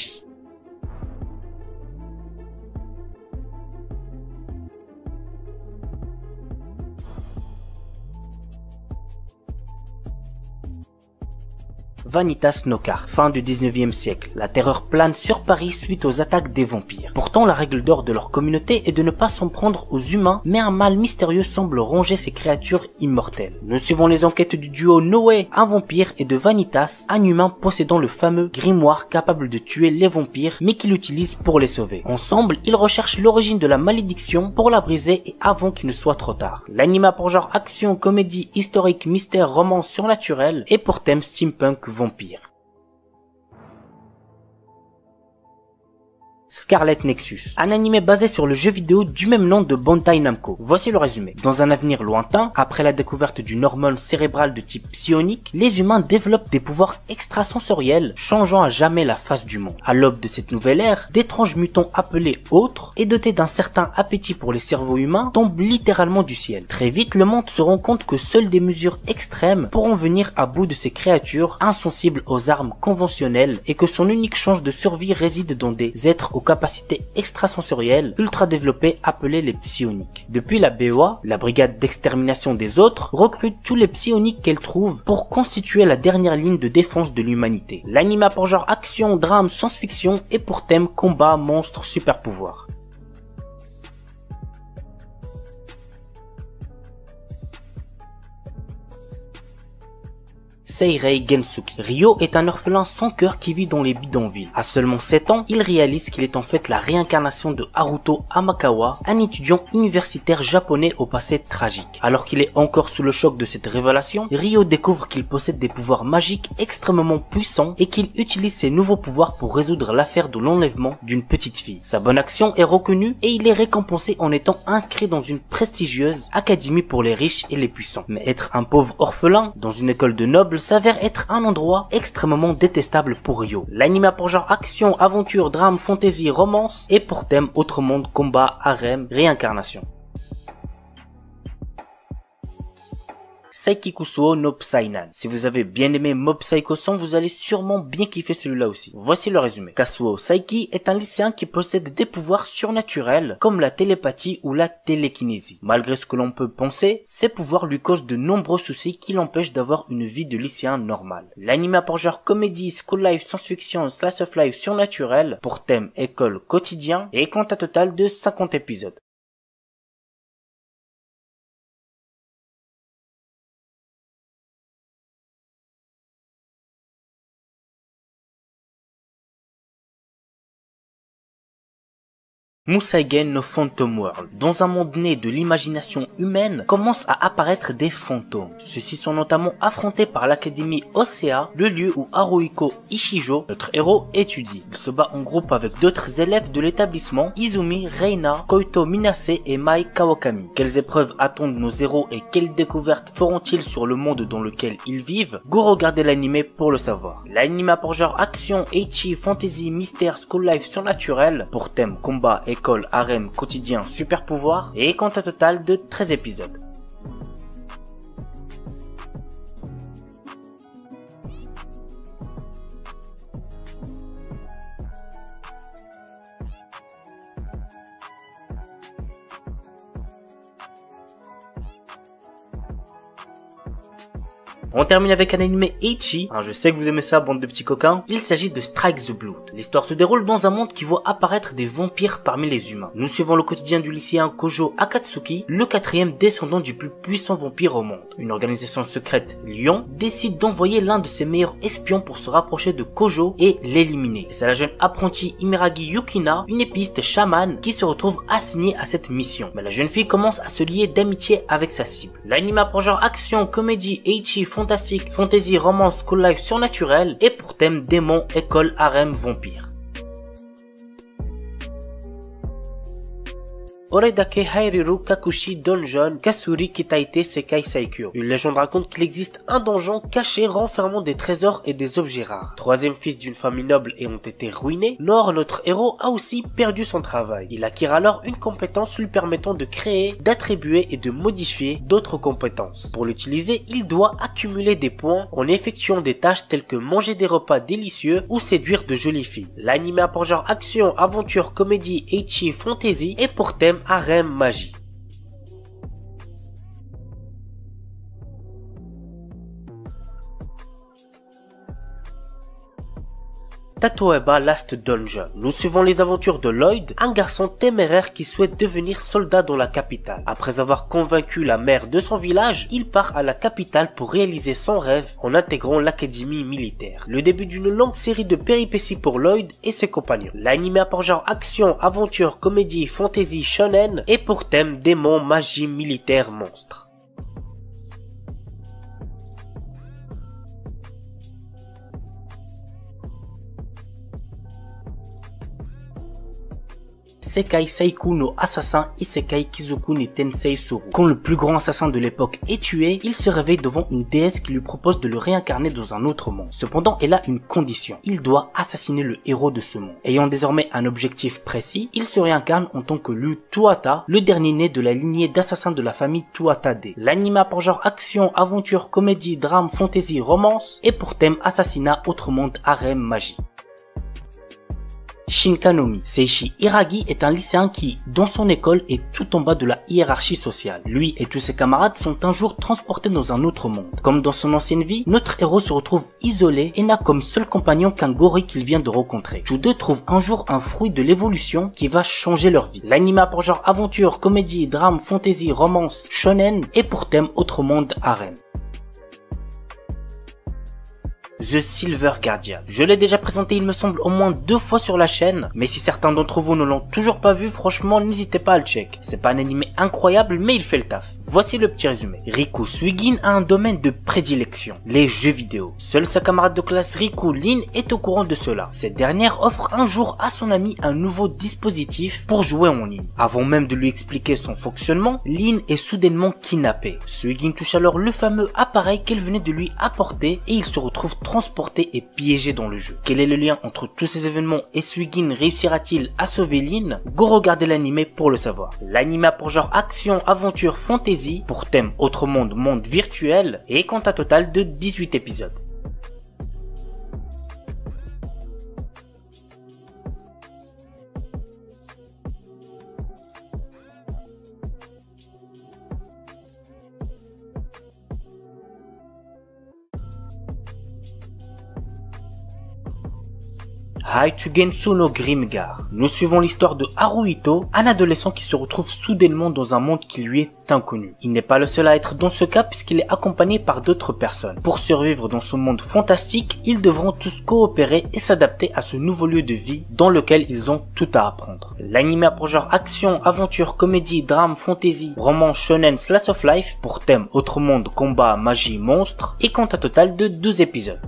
Vanitas Nokar, fin du 19e siècle. La terreur plane sur Paris suite aux attaques des vampires. Pourtant, la règle d'or de leur communauté est de ne pas s'en prendre aux humains, mais un mal mystérieux semble ronger ces créatures immortelles. Nous suivons les enquêtes du duo Noé, un vampire, et de Vanitas, un humain possédant le fameux grimoire capable de tuer les vampires, mais qu'il utilise pour les sauver. Ensemble, ils recherchent l'origine de la malédiction pour la briser et avant qu'il ne soit trop tard. L'anime a pour genre action, comédie, historique, mystère, romance surnaturelle et pour thème steampunk vampire. Scarlet Nexus, un anime basé sur le jeu vidéo du même nom de Bandai Namco. Voici le résumé. Dans un avenir lointain, après la découverte d'une hormone cérébrale de type psionique, les humains développent des pouvoirs extrasensoriels, changeant à jamais la face du monde. À l'aube de cette nouvelle ère, d'étranges mutants appelés autres et dotés d'un certain appétit pour les cerveaux humains tombent littéralement du ciel. Très vite, le monde se rend compte que seules des mesures extrêmes pourront venir à bout de ces créatures insensibles aux armes conventionnelles et que son unique chance de survie réside dans des êtres aux capacités extrasensorielles ultra développées appelées les psioniques. Depuis, la BOA, la brigade d'extermination des autres, recrute tous les psioniques qu'elle trouve pour constituer la dernière ligne de défense de l'humanité. L'anime a pour genre action, drame, science-fiction et pour thème combat, monstres, super pouvoirs. Seirei Gensuki. Ryo est un orphelin sans cœur qui vit dans les bidonvilles. À seulement 7 ans, il réalise qu'il est en fait la réincarnation de Haruto Amakawa, un étudiant universitaire japonais au passé tragique. Alors qu'il est encore sous le choc de cette révélation, Ryo découvre qu'il possède des pouvoirs magiques extrêmement puissants et qu'il utilise ses nouveaux pouvoirs pour résoudre l'affaire de l'enlèvement d'une petite fille. Sa bonne action est reconnue et il est récompensé en étant inscrit dans une prestigieuse académie pour les riches et les puissants. Mais être un pauvre orphelin dans une école de nobles s'avère être un endroit extrêmement détestable pour Ryo. L'anime a pour genre action, aventure, drame, fantasy, romance et pour thème autre monde, combat, harem, réincarnation. Saikikusuo no Psynan. Si vous avez bien aimé Mob Psycho 100, vous allez sûrement bien kiffer celui-là aussi. Voici le résumé. Kasuo Saiki est un lycéen qui possède des pouvoirs surnaturels comme la télépathie ou la télékinésie. Malgré ce que l'on peut penser, ces pouvoirs lui causent de nombreux soucis qui l'empêchent d'avoir une vie de lycéen normal. L'anime a pour genre comédie, school life, science-fiction, slice of life surnaturel pour thème école quotidien et compte un total de 50 épisodes. Museigen no Phantom World. Dans un monde né de l'imagination humaine, commencent à apparaître des fantômes. Ceux-ci sont notamment affrontés par l'académie Osea, le lieu où Haruhiko Ishijo, notre héros, étudie. Il se bat en groupe avec d'autres élèves de l'établissement, Izumi, Reina, Koito Minase et Mai Kawakami. Quelles épreuves attendent nos héros et quelles découvertes feront-ils sur le monde dans lequel ils vivent? Go regarder l'anime pour le savoir. L'anime a pour genre action, ecchi, fantasy, mystère, school life surnaturel, pour thème combat, école, harem, quotidien, super pouvoir et compte un total de 13 épisodes. On termine avec un anime ecchi. Je sais que vous aimez ça, bande de petits coquins. Il s'agit de Strike the Blood. L'histoire se déroule dans un monde qui voit apparaître des vampires parmi les humains. Nous suivons le quotidien du lycéen Kojo Akatsuki, le 4e descendant du plus puissant vampire au monde. Une organisation secrète, Lion, décide d'envoyer l'un de ses meilleurs espions pour se rapprocher de Kojo et l'éliminer. C'est la jeune apprentie Imeragi Yukina, une épiste chamane, qui se retrouve assignée à cette mission. Mais la jeune fille commence à se lier d'amitié avec sa cible. L'anime a pour genre action, comédie, ecchi, fantastique, fantasy, romance, school life surnaturel et pour thème démon, école, harem, vampire. Oredake Hairiru Kakushi Donjon Kasuri Kitaite Sekai Saikyo. Une légende raconte qu'il existe un donjon caché renfermant des trésors et des objets rares. Troisième fils d'une famille noble et ont été ruinés, Nor, notre héros, a aussi perdu son travail. Il acquiert alors une compétence lui permettant de créer, d'attribuer et de modifier d'autres compétences. Pour l'utiliser, il doit accumuler des points en effectuant des tâches telles que manger des repas délicieux ou séduire de jolies filles. L'anime a pour genre action, aventure, comédie, ecchi, fantasy et pour thème harem, magie. Tatoeba Last Dungeon. Nous suivons les aventures de Lloyd, un garçon téméraire qui souhaite devenir soldat dans la capitale. Après avoir convaincu la mère de son village, il part à la capitale pour réaliser son rêve en intégrant l'académie militaire. Le début d'une longue série de péripéties pour Lloyd et ses compagnons. L'anime a pour genre action, aventure, comédie, fantasy, shonen et pour thème démons, magie, militaire, monstre. Sekai Seiku no Assassin Isekai Kizoku ni Tensei Suru. Quand le plus grand assassin de l'époque est tué, il se réveille devant une déesse qui lui propose de le réincarner dans un autre monde. Cependant, elle a une condition. Il doit assassiner le héros de ce monde. Ayant désormais un objectif précis, il se réincarne en tant que Lu Tuata, le dernier né de la lignée d'assassins de la famille Tuatade. L'anime a pour genre action, aventure, comédie, drame, fantasy, romance et pour thème assassinat, autre monde, harem, magie. Shinkanomi. Seishi Hiragi est un lycéen qui, dans son école, est tout en bas de la hiérarchie sociale. Lui et tous ses camarades sont un jour transportés dans un autre monde. Comme dans son ancienne vie, notre héros se retrouve isolé et n'a comme seul compagnon qu'un gorille qu'il vient de rencontrer. Tous deux trouvent un jour un fruit de l'évolution qui va changer leur vie. L'anime a pour genre aventure, comédie, drame, fantasy, romance, shonen et pour thème autre monde, harem. The Silver Guardian. Je l'ai déjà présenté il me semble au moins 2 fois sur la chaîne, mais si certains d'entre vous ne l'ont toujours pas vu, franchement n'hésitez pas à le check. C'est pas un anime incroyable mais il fait le taf. Voici le petit résumé. Riku Suigin a un domaine de prédilection, les jeux vidéo. Seul sa camarade de classe Riku Lin est au courant de cela. Cette dernière offre un jour à son ami un nouveau dispositif pour jouer en ligne. Avant même de lui expliquer son fonctionnement, Lin est soudainement kidnappé. Suigin touche alors le fameux appareil qu'elle venait de lui apporter et il se retrouve transporté et piégé dans le jeu. Quel est le lien entre tous ces événements et Suigin réussira-t-il à sauver Lin? Go regarder l'anime pour le savoir. L'anime a pour genre action, aventure, fantasy, pour thème autre monde, monde virtuel et compte un total de 18 épisodes. Haitugensu no Grimgar. Nous suivons l'histoire de Haruhito, un adolescent qui se retrouve soudainement dans un monde qui lui est inconnu. Il n'est pas le seul à être dans ce cas puisqu'il est accompagné par d'autres personnes. Pour survivre dans ce monde fantastique, ils devront tous coopérer et s'adapter à ce nouveau lieu de vie dans lequel ils ont tout à apprendre. L'anime a pour genre action, aventure, comédie, drame, fantasy, roman, shonen, slice of life, pour thème autre monde, combat, magie, monstre et compte un total de 12 épisodes.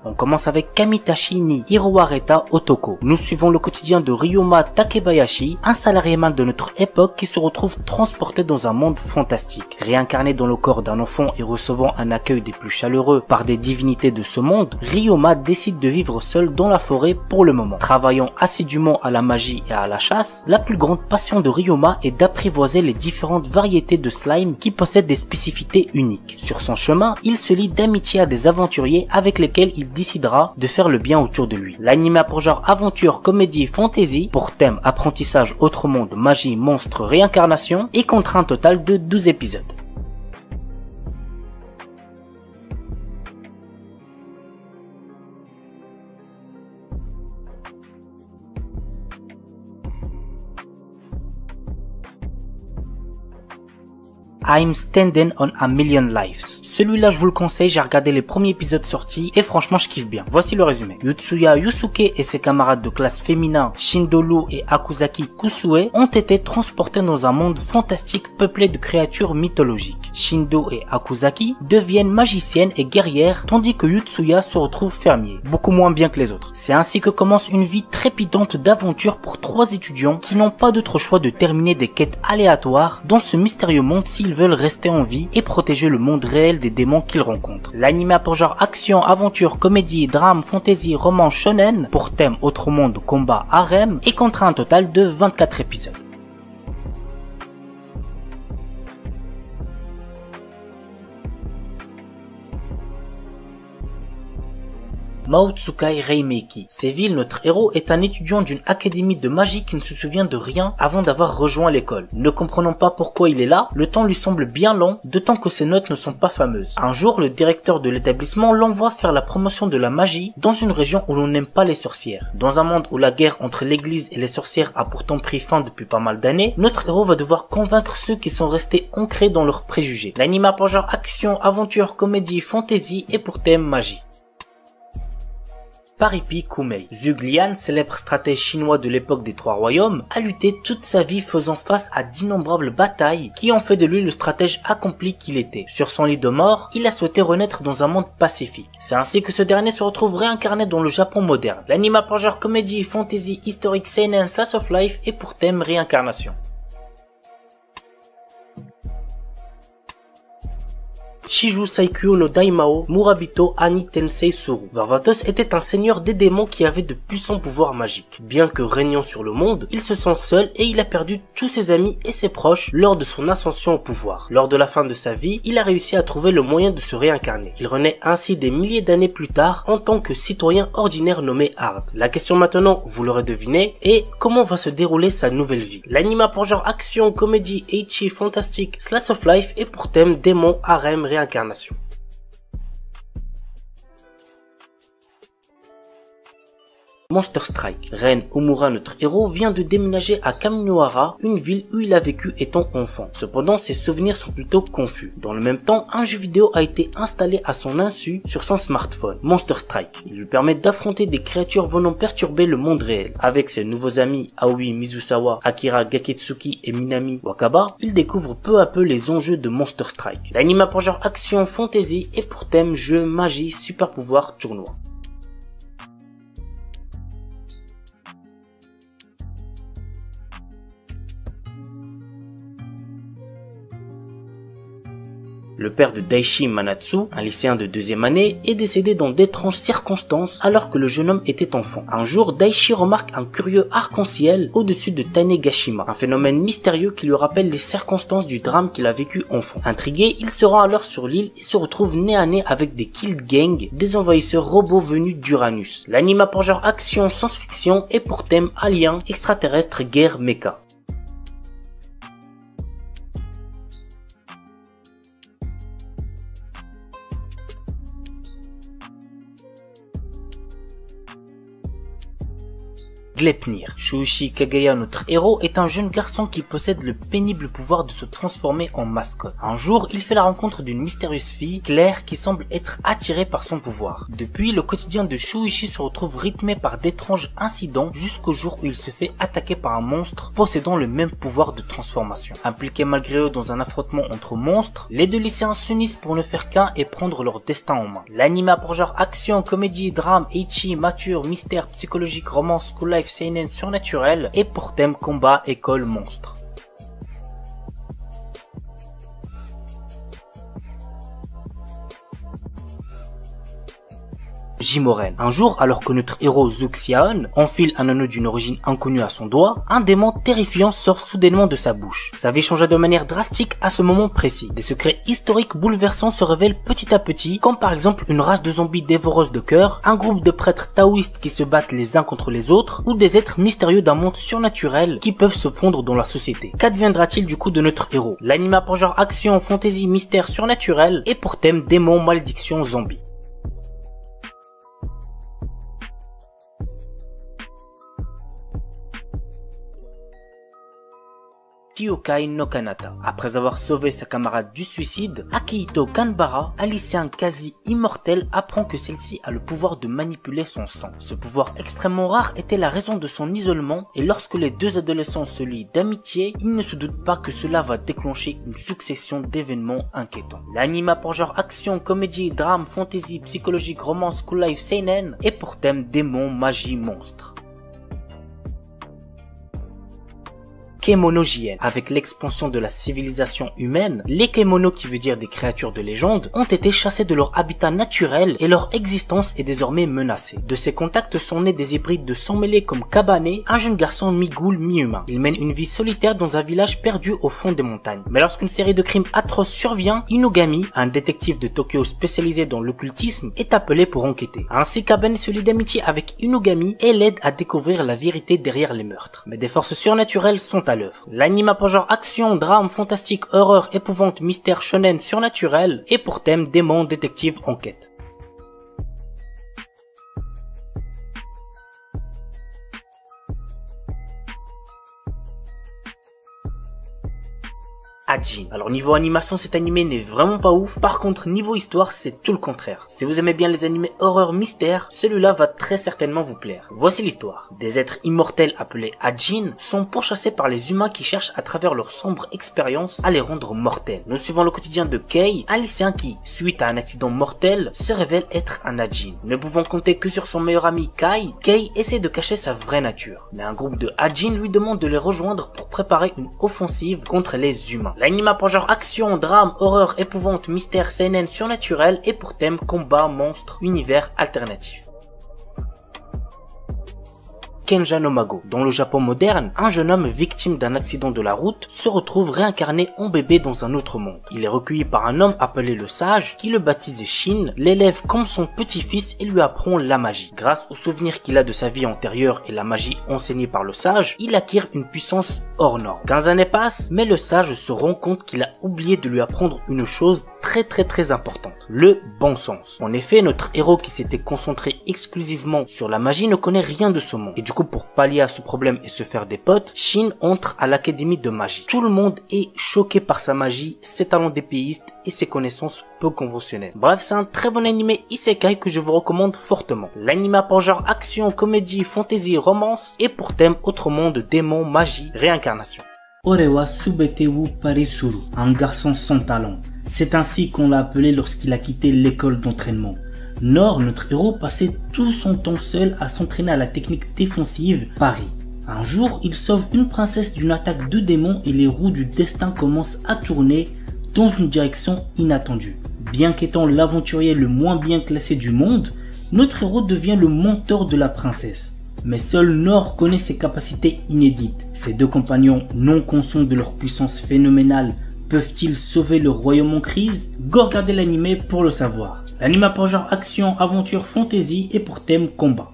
On commence avec Kamitachi ni Hiroareta Otoko. Nous suivons le quotidien de Ryoma Takebayashi, un salariéman de notre époque qui se retrouve transporté dans un monde fantastique. Réincarné dans le corps d'un enfant et recevant un accueil des plus chaleureux par des divinités de ce monde, Ryoma décide de vivre seul dans la forêt pour le moment. Travaillant assidûment à la magie et à la chasse, la plus grande passion de Ryoma est d'apprivoiser les différentes variétés de slime qui possèdent des spécificités uniques. Sur son chemin, il se lie d'amitié à des aventuriers avec lesquels il décidera de faire le bien autour de lui. L'anime a pour genre aventure, comédie, fantasy, pour thème apprentissage, autre monde, magie, monstre, réincarnation et compte un total de 12 épisodes. I'm Standing on a Million Lives. Celui-là je vous le conseille, j'ai regardé les premiers épisodes sortis et franchement je kiffe bien. Voici le résumé. Yutsuya Yusuke et ses camarades de classe féminins Shindolu et Akuzaki Kusue ont été transportés dans un monde fantastique peuplé de créatures mythologiques. Shindo et Akuzaki deviennent magiciennes et guerrières tandis que Yutsuya se retrouve fermier, beaucoup moins bien que les autres. C'est ainsi que commence une vie trépidante d'aventure pour 3 étudiants qui n'ont pas d'autre choix de terminer des quêtes aléatoires dans ce mystérieux monde s'ils veulent rester en vie et protéger le monde réel des démons qu'ils rencontrent. L'anime a pour genre action, aventure, comédie, drame, fantasy, roman, shonen, pour thème autre monde, combat, harem, et comptera un total de 24 épisodes. Maotsukai Reimeki. Séville, notre héros est un étudiant d'une académie de magie qui ne se souvient de rien avant d'avoir rejoint l'école. Ne comprenant pas pourquoi il est là, le temps lui semble bien long, d'autant que ses notes ne sont pas fameuses. Un jour, le directeur de l'établissement l'envoie faire la promotion de la magie dans une région où l'on n'aime pas les sorcières. Dans un monde où la guerre entre l'église et les sorcières a pourtant pris fin depuis pas mal d'années, notre héros va devoir convaincre ceux qui sont restés ancrés dans leurs préjugés. L'anime a pour genre action, aventure, comédie, fantasy et pour thème magie. Paripi Kumei. Zhuge Liang, célèbre stratège chinois de l'époque des 3 royaumes, a lutté toute sa vie faisant face à d'innombrables batailles qui ont fait de lui le stratège accompli qu'il était. Sur son lit de mort, il a souhaité renaître dans un monde pacifique. C'est ainsi que ce dernier se retrouve réincarné dans le Japon moderne. L'anime a pour genre comédie, fantasy, historique, seinen, slice of life et pour thème réincarnation. Shiju Saikyo no Daimao Murabito Ani Tensei Suru. Varvatos était un seigneur des démons qui avait de puissants pouvoirs magiques. Bien que régnant sur le monde, il se sent seul et il a perdu tous ses amis et ses proches lors de son ascension au pouvoir. Lors de la fin de sa vie, il a réussi à trouver le moyen de se réincarner. Il renaît ainsi des milliers d'années plus tard en tant que citoyen ordinaire nommé Hard. La question maintenant, vous l'aurez deviné, est comment va se dérouler sa nouvelle vie. L'anime a pour genre action, comédie, ecchi, fantastique, slice of life et pour thème démon, harem, réincarnation. Monster Strike. Ren Omura, notre héros, vient de déménager à Kaminohara, une ville où il a vécu étant enfant. Cependant, ses souvenirs sont plutôt confus. Dans le même temps, un jeu vidéo a été installé à son insu sur son smartphone, Monster Strike. Il lui permet d'affronter des créatures venant perturber le monde réel. Avec ses nouveaux amis Aoi Mizusawa, Akira Gaketsuki et Minami Wakaba, il découvre peu à peu les enjeux de Monster Strike. L'anime a pour genre action, fantasy et pour thème jeu, magie, super pouvoir, tournoi. Le père de Daishi Manatsu, un lycéen de 2e année, est décédé dans d'étranges circonstances alors que le jeune homme était enfant. Un jour, Daishi remarque un curieux arc-en-ciel au-dessus de Tanegashima, un phénomène mystérieux qui lui rappelle les circonstances du drame qu'il a vécu enfant. Intrigué, il se rend alors sur l'île et se retrouve nez à nez avec des Kill Gang, des envahisseurs robots venus d'Uranus. L'anime a pour genre action, science-fiction et pour thème alien, extraterrestre, guerre, mecha. Gleipnir. Shuichi Kagaya, notre héros, est un jeune garçon qui possède le pénible pouvoir de se transformer en mascotte. Un jour, il fait la rencontre d'une mystérieuse fille, Claire, qui semble être attirée par son pouvoir. Depuis, le quotidien de Shuichi se retrouve rythmé par d'étranges incidents jusqu'au jour où il se fait attaquer par un monstre possédant le même pouvoir de transformation. Impliqués malgré eux dans un affrontement entre monstres, les deux lycéens s'unissent pour ne faire qu'un et prendre leur destin en main. L'anime a pour genre action, comédie, drame, ecchi, mature, mystère, psychologique, romance, school life, seinen, surnaturel et pour thème combat, école, monstre. Jimoren. Un jour, alors que notre héros Zuxiaon enfile un anneau d'une origine inconnue à son doigt, un démon terrifiant sort soudainement de sa bouche. Sa vie changea de manière drastique à ce moment précis. Des secrets historiques bouleversants se révèlent petit à petit, comme par exemple une race de zombies dévoreuses de cœur, un groupe de prêtres taoïstes qui se battent les uns contre les autres, ou des êtres mystérieux d'un monde surnaturel qui peuvent se fondre dans la société. Qu'adviendra-t-il du coup de notre héros? L'anime a pour genre action, fantasy, mystère, surnaturel et pour thème démon, malédiction, zombie. Kyokai no Kanata. Après avoir sauvé sa camarade du suicide, Akihito Kanbara, un lycéen quasi immortel, apprend que celle-ci a le pouvoir de manipuler son sang. Ce pouvoir extrêmement rare était la raison de son isolement, et lorsque les deux adolescents se lient d'amitié, ils ne se doutent pas que cela va déclencher une succession d'événements inquiétants. L'anime a pour genre action, comédie, drame, fantasy, psychologique, romance, school life, seinen, et pour thème démons, magie, monstres. Kemono JN. Avec l'expansion de la civilisation humaine, les Kemono, qui veut dire des créatures de légende, ont été chassés de leur habitat naturel et leur existence est désormais menacée. De ces contacts sont nés des hybrides de sang mêlés comme Kabane, un jeune garçon mi-ghoul, mi-humain. Il mène une vie solitaire dans un village perdu au fond des montagnes. Mais lorsqu'une série de crimes atroces survient, Inugami, un détective de Tokyo spécialisé dans l'occultisme, est appelé pour enquêter. Ainsi, Kabane se lie d'amitié avec Inugami et l'aide à découvrir la vérité derrière les meurtres. Mais des forces surnaturelles sont à l'œuvre. L'anime a pour genre action, drame, fantastique, horreur, épouvante, mystère, shonen, surnaturel et pour thème démon, détective, enquête. Ajin. Alors niveau animation, cet animé n'est vraiment pas ouf. Par contre, niveau histoire, c'est tout le contraire. Si vous aimez bien les animés horreur mystère, celui-là va très certainement vous plaire. Voici l'histoire. Des êtres immortels appelés Ajin sont pourchassés par les humains qui cherchent à travers leur sombre expérience à les rendre mortels. Nous suivons le quotidien de Kei, un lycéen qui, suite à un accident mortel, se révèle être un Ajin. Ne pouvant compter que sur son meilleur ami Kai, Kei essaie de cacher sa vraie nature. Mais un groupe de Ajin lui demande de les rejoindre pour préparer une offensive contre les humains. L'anime a pour genre action, drame, horreur, épouvante, mystère, seinen, surnaturel et pour thème combat, monstre, univers alternatif. Kenja no Mago. Dans le Japon moderne, un jeune homme victime d'un accident de la route se retrouve réincarné en bébé dans un autre monde. Il est recueilli par un homme appelé le Sage qui le baptise Shin, l'élève comme son petit-fils et lui apprend la magie. Grâce aux souvenirs qu'il a de sa vie antérieure et la magie enseignée par le Sage, il acquiert une puissance hors norme. 15 années passent, mais le Sage se rend compte qu'il a oublié de lui apprendre une chose très importante, le bon sens. En effet, notre héros qui s'était concentré exclusivement sur la magie ne connaît rien de ce monde. Et du coup, pour pallier à ce problème et se faire des potes, Shin entre à l'académie de magie. Tout le monde est choqué par sa magie, ses talents d'épéiste et ses connaissances peu conventionnelles. Bref, c'est un très bon animé isekai que je vous recommande fortement. L'anime a pour genre action, comédie, fantasy, romance et pour thème autre monde, démons, magie, réincarnation. Orewa Subetewu Parisuru, un garçon sans talent. C'est ainsi qu'on l'a appelé lorsqu'il a quitté l'école d'entraînement. Nord, notre héros, passait tout son temps seul à s'entraîner à la technique défensive Paris. Un jour, il sauve une princesse d'une attaque de démons et les roues du destin commencent à tourner dans une direction inattendue. Bien qu'étant l'aventurier le moins bien classé du monde, notre héros devient le mentor de la princesse. Mais seul Nord connaît ses capacités inédites. Ses deux compagnons, non conscients de leur puissance phénoménale, peuvent-ils sauver le royaume en crise? Go regarder l'anime pour le savoir. L'anime a pour genre action, aventure, fantasy et pour thème combat.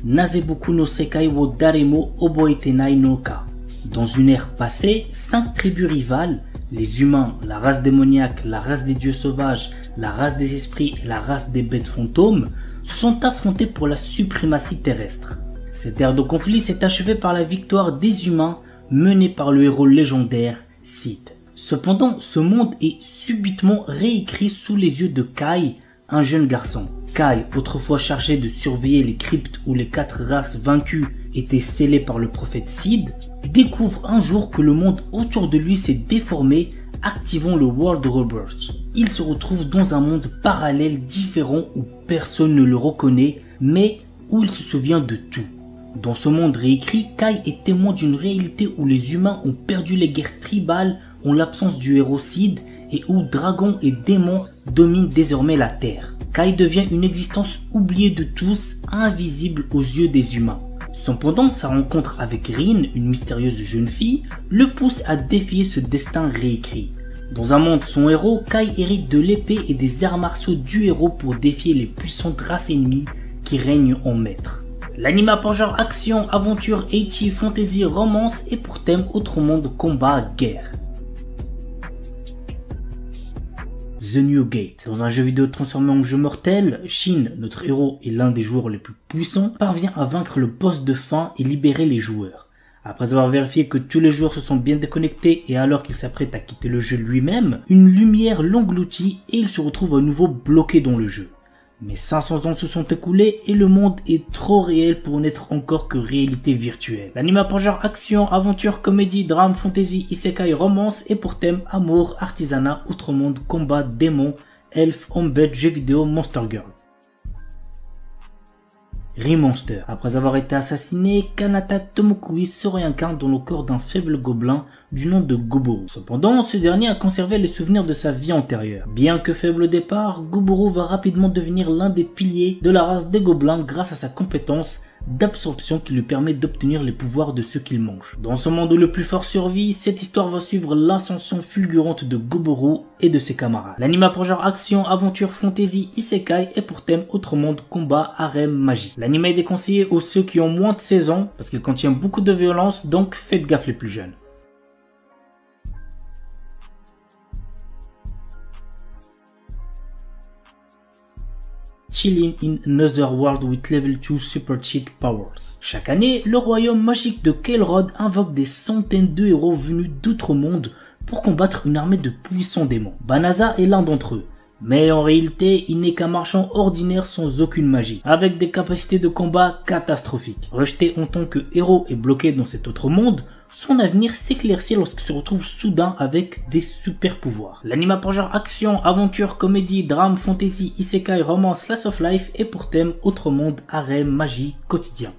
Nazeboku no Sekai wo Daremo Oboetenai no Ka. Dans une ère passée, 5 tribus rivales, les humains, la race démoniaque, la race des dieux sauvages, la race des esprits et la race des bêtes fantômes, se sont affrontés pour la suprématie terrestre. Cette ère de conflit s'est achevée par la victoire des humains menée par le héros légendaire Sid. Cependant, ce monde est subitement réécrit sous les yeux de Kai, un jeune garçon. Kai, autrefois chargé de surveiller les cryptes où les 4 races vaincues étaient scellées par le prophète Sid, découvre un jour que le monde autour de lui s'est déformé, activant le World Rebirth. Il se retrouve dans un monde parallèle différent où personne ne le reconnaît, mais où il se souvient de tout. Dans ce monde réécrit, Kai est témoin d'une réalité où les humains ont perdu les guerres tribales en l'absence du héros Sid et où dragons et démons dominent désormais la Terre. Kai devient une existence oubliée de tous, invisible aux yeux des humains. Cependant, sa rencontre avec Rin, une mystérieuse jeune fille, le pousse à défier ce destin réécrit. Dans un monde sans héros, Kai hérite de l'épée et des arts martiaux du héros pour défier les puissantes races ennemies qui règnent en maître. L'anime a pour genre action, aventure, ecchi, fantasy, romance et pour thème autre monde, combat, guerre. The New Gate. Dans un jeu vidéo transformé en jeu mortel, Shin, notre héros et l'un des joueurs les plus puissants, parvient à vaincre le boss de fin et libérer les joueurs. Après avoir vérifié que tous les joueurs se sont bien déconnectés et alors qu'il s'apprête à quitter le jeu lui-même, une lumière l'engloutit et il se retrouve à nouveau bloqué dans le jeu. Mais 500 ans se sont écoulés et le monde est trop réel pour n'être encore que réalité virtuelle. L'anime pour genre action, aventure, comédie, drame, fantasy, isekai, romance et pour thème amour, artisanat, outre monde, combat, démons, elfes, embed, jeux vidéo, monster girl. Remonster. Après avoir été assassiné, Kanata Tomokui se réincarne dans le corps d'un faible gobelin du nom de Goboro. Cependant, ce dernier a conservé les souvenirs de sa vie antérieure. Bien que faible au départ, Goboro va rapidement devenir l'un des piliers de la race des gobelins grâce à sa compétence d'absorption qui lui permet d'obtenir les pouvoirs de ceux qu'il mange. Dans ce monde où le plus fort survit, cette histoire va suivre l'ascension fulgurante de Goboro et de ses camarades. L'anime pour genre action, aventure, fantasy, isekai et pour thème autre monde, combat, harem, magie. L'anime est déconseillé aux ceux qui ont moins de 16 ans parce qu'il contient beaucoup de violence, donc faites gaffe les plus jeunes. Chilling in Another World with Level 2 Super Cheat Powers. Chaque année, le royaume magique de Kael'Rod invoque des centaines de héros venus d'outre-monde pour combattre une armée de puissants démons. Banaza est l'un d'entre eux. Mais en réalité, il n'est qu'un marchand ordinaire sans aucune magie, avec des capacités de combat catastrophiques. Rejeté en tant que héros et bloqué dans cet autre monde, son avenir s'éclaircit lorsqu'il se retrouve soudain avec des super pouvoirs. L'anime pour genre action, aventure, comédie, drame, fantasy, isekai, romance, slice of life et pour thème autre monde, harem, magie, quotidien.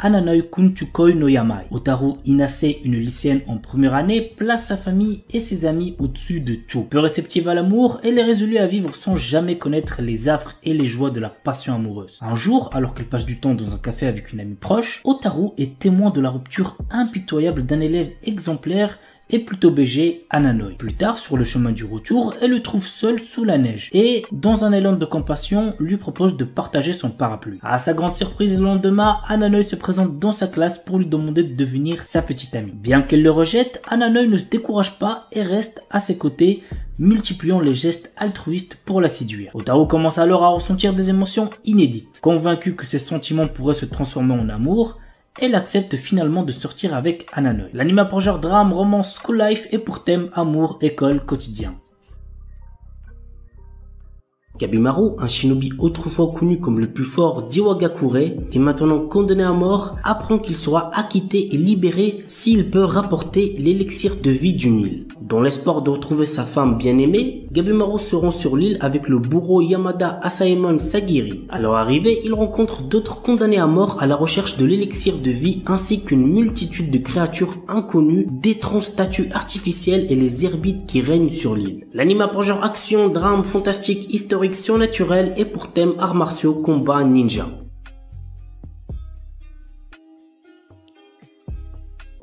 Ananoi Kunchukoi no Yamai. Otaru Inase, une lycéenne en première année, place sa famille et ses amis au-dessus de tout. Peu réceptive à l'amour, elle est résolue à vivre sans jamais connaître les affres et les joies de la passion amoureuse. Un jour, alors qu'elle passe du temps dans un café avec une amie proche, Otaru est témoin de la rupture impitoyable d'un élève exemplaire et plutôt BG, Ananoi. Plus tard, sur le chemin du retour, elle le trouve seul sous la neige et, dans un élan de compassion, lui propose de partager son parapluie. À sa grande surprise, le lendemain, Ananoi se présente dans sa classe pour lui demander de devenir sa petite amie. Bien qu'elle le rejette, Ananoi ne se décourage pas et reste à ses côtés, multipliant les gestes altruistes pour la séduire. Otaru commence alors à ressentir des émotions inédites. Convaincue que ses sentiments pourraient se transformer en amour, elle accepte finalement de sortir avec Ananoi. L'anime pour genre drame, romance, school life et pour thème amour, école, quotidien. Gabimaru, un shinobi autrefois connu comme le plus fort d'Iwagakure et maintenant condamné à mort, apprend qu'il sera acquitté et libéré s'il peut rapporter l'élixir de vie d'une île. Dans l'espoir de retrouver sa femme bien-aimée, Gabimaru se rend sur l'île avec le bourreau Yamada Asaemon Sagiri. À leur arrivée, il rencontre d'autres condamnés à mort à la recherche de l'élixir de vie ainsi qu'une multitude de créatures inconnues, d'étranges statues artificielles et les herbites qui règnent sur l'île. L'anime pour genre action, drame, fantastique, historique, surnaturel et pour thème arts martiaux, combat, ninja.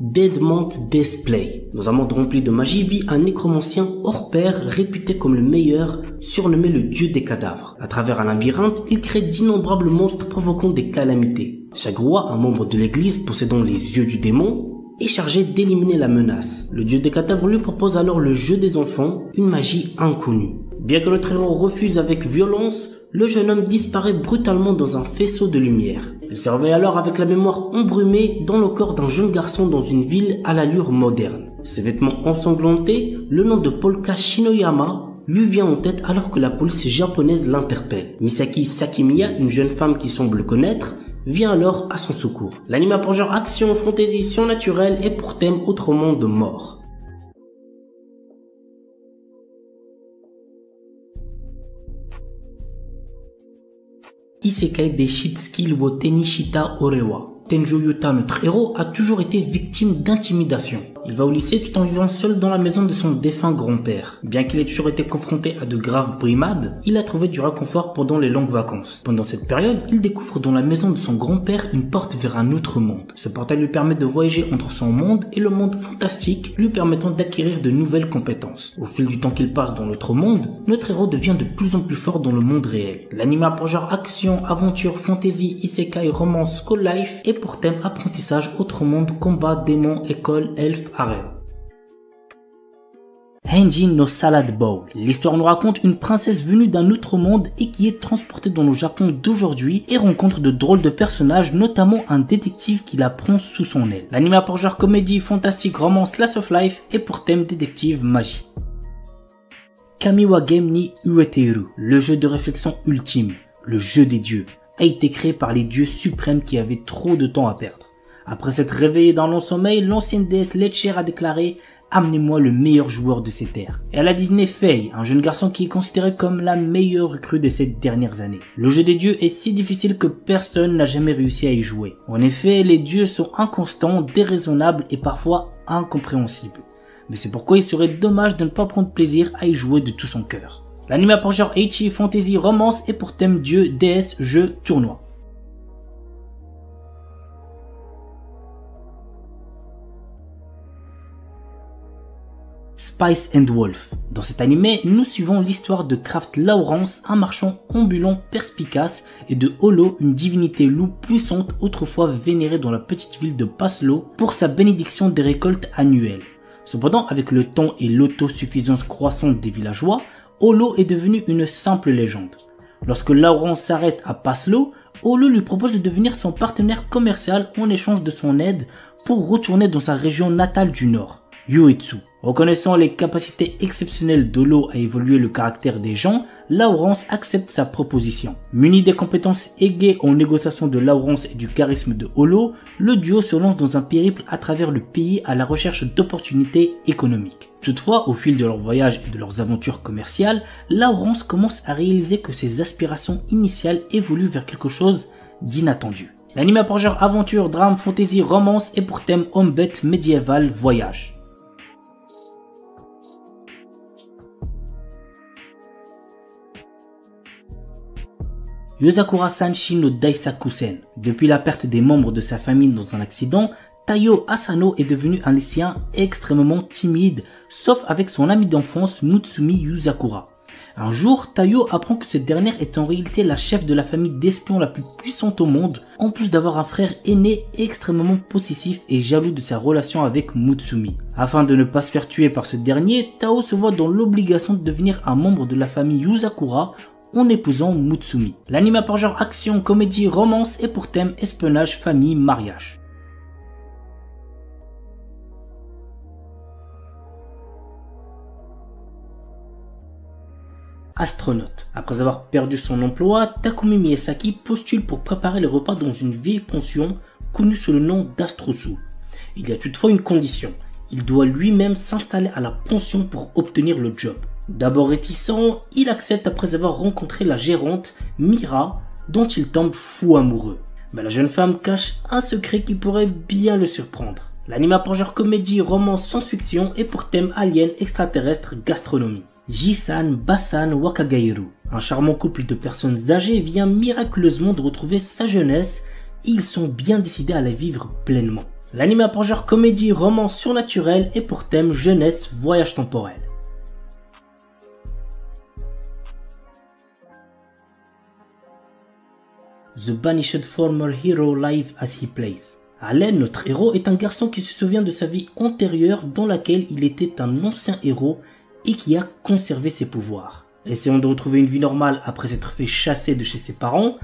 Deadmont Display. Dans un monde rempli de magie vit un nécromancien hors pair réputé comme le meilleur, surnommé le dieu des cadavres. À travers un labyrinthe, il crée d'innombrables monstres provoquant des calamités. Chaque roi, un membre de l'église possédant les yeux du démon, est chargé d'éliminer la menace. Le dieu des cadavres lui propose alors le jeu des enfants, une magie inconnue. Bien que notre héros refuse avec violence, le jeune homme disparaît brutalement dans un faisceau de lumière. Il se réveille alors avec la mémoire embrumée dans le corps d'un jeune garçon dans une ville à l'allure moderne. Ses vêtements ensanglantés, le nom de Polka Shinoyama lui vient en tête alors que la police japonaise l'interpelle. Misaki Sakimiya, une jeune femme qui semble le connaître, vient alors à son secours. L'anime pour genre action, fantasy, surnaturel et pour thème autre monde mort. Isekai des Shitsuki wo Tenishita Orewa. Tenjo Yuta, notre héros, a toujours été victime d'intimidation. Il va au lycée tout en vivant seul dans la maison de son défunt grand-père. Bien qu'il ait toujours été confronté à de graves brimades, il a trouvé du réconfort pendant les longues vacances. Pendant cette période, il découvre dans la maison de son grand-père une porte vers un autre monde. Ce portail lui permet de voyager entre son monde et le monde fantastique, lui permettant d'acquérir de nouvelles compétences. Au fil du temps qu'il passe dans l'autre monde, notre héros devient de plus en plus fort dans le monde réel. L'anime pour genre action, aventure, fantasy, isekai, romance, school life et pour thème apprentissage, autre monde, combat, démons, école, elfes, harem. Henji no Salad Bowl. L'histoire nous raconte une princesse venue d'un autre monde et qui est transportée dans le Japon d'aujourd'hui et rencontre de drôles de personnages, notamment un détective qui la prend sous son aile. L'anime a pour genre comédie, fantastique, romance, slice of life et pour thème détective, magie. Kamiwa Game ni Ueteru, le jeu de réflexion ultime, le jeu des dieux, a été créé par les dieux suprêmes qui avaient trop de temps à perdre. Après s'être réveillé dans long sommeil, l'ancienne déesse Letcher a déclaré « Amenez-moi le meilleur joueur de ces terres ». Et elle a désigné Fei, un jeune garçon qui est considéré comme la meilleure recrue de ces dernières années. Le jeu des dieux est si difficile que personne n'a jamais réussi à y jouer. En effet, les dieux sont inconstants, déraisonnables et parfois incompréhensibles. Mais c'est pourquoi il serait dommage de ne pas prendre plaisir à y jouer de tout son cœur. L'anime a pour genre ecchi, fantasy, romance et pour thème dieu, déesse, jeu, tournoi. Spice and Wolf. Dans cet animé, nous suivons l'histoire de Kraft Lawrence, un marchand ambulant perspicace, et de Holo, une divinité loup puissante autrefois vénérée dans la petite ville de Paslo pour sa bénédiction des récoltes annuelles. Cependant, avec le temps et l'autosuffisance croissante des villageois, Holo est devenu une simple légende. Lorsque Lawrence s'arrête à Paslo, Holo lui propose de devenir son partenaire commercial en échange de son aide pour retourner dans sa région natale du nord, Uetsu. Reconnaissant les capacités exceptionnelles d'Holo à évoluer le caractère des gens, Lawrence accepte sa proposition. Muni des compétences aiguës en négociation de Lawrence et du charisme de Holo, le duo se lance dans un périple à travers le pays à la recherche d'opportunités économiques. Toutefois, au fil de leur voyage et de leurs aventures commerciales, Lawrence commence à réaliser que ses aspirations initiales évoluent vers quelque chose d'inattendu. L'anime a pour genre aventure, drame, fantasy, romance et pour thème homme-bête, médiéval, voyage. Yozakura Sanshi no Daisakusen. Depuis la perte des membres de sa famille dans un accident, Taiyo Asano est devenu un lycéen extrêmement timide, sauf avec son ami d'enfance Mutsumi Yuzakura. Un jour, Taiyo apprend que cette dernière est en réalité la chef de la famille d'espions la plus puissante au monde, en plus d'avoir un frère aîné extrêmement possessif et jaloux de sa relation avec Mutsumi. Afin de ne pas se faire tuer par ce dernier, Tao se voit dans l'obligation de devenir un membre de la famille Yuzakura en épousant Mutsumi. L'anime a pour genre action, comédie, romance et pour thème espionnage, famille, mariage. Astronaute. Après avoir perdu son emploi, Takumi Miyazaki postule pour préparer les repas dans une vieille pension connue sous le nom d'Astrosu. Il y a toutefois une condition. Il doit lui-même s'installer à la pension pour obtenir le job. D'abord réticent, il accepte après avoir rencontré la gérante, Mira, dont il tombe fou amoureux. Mais la jeune femme cache un secret qui pourrait bien le surprendre. L'anime a pour genre comédie, romance, science-fiction et pour thème alien, extraterrestre, gastronomie. Jisan, Basan, Wakagairu. Un charmant couple de personnes âgées vient miraculeusement de retrouver sa jeunesse et ils sont bien décidés à la vivre pleinement. L'anime a pour genre comédie, romance surnaturelle et pour thème jeunesse, voyage temporel. The Banished Former Hero Live as He Plays. Allen, notre héros, est un garçon qui se souvient de sa vie antérieure dans laquelle il était un ancien héros et qui a conservé ses pouvoirs. Essayant de retrouver une vie normale après s'être fait chasser de chez ses parents,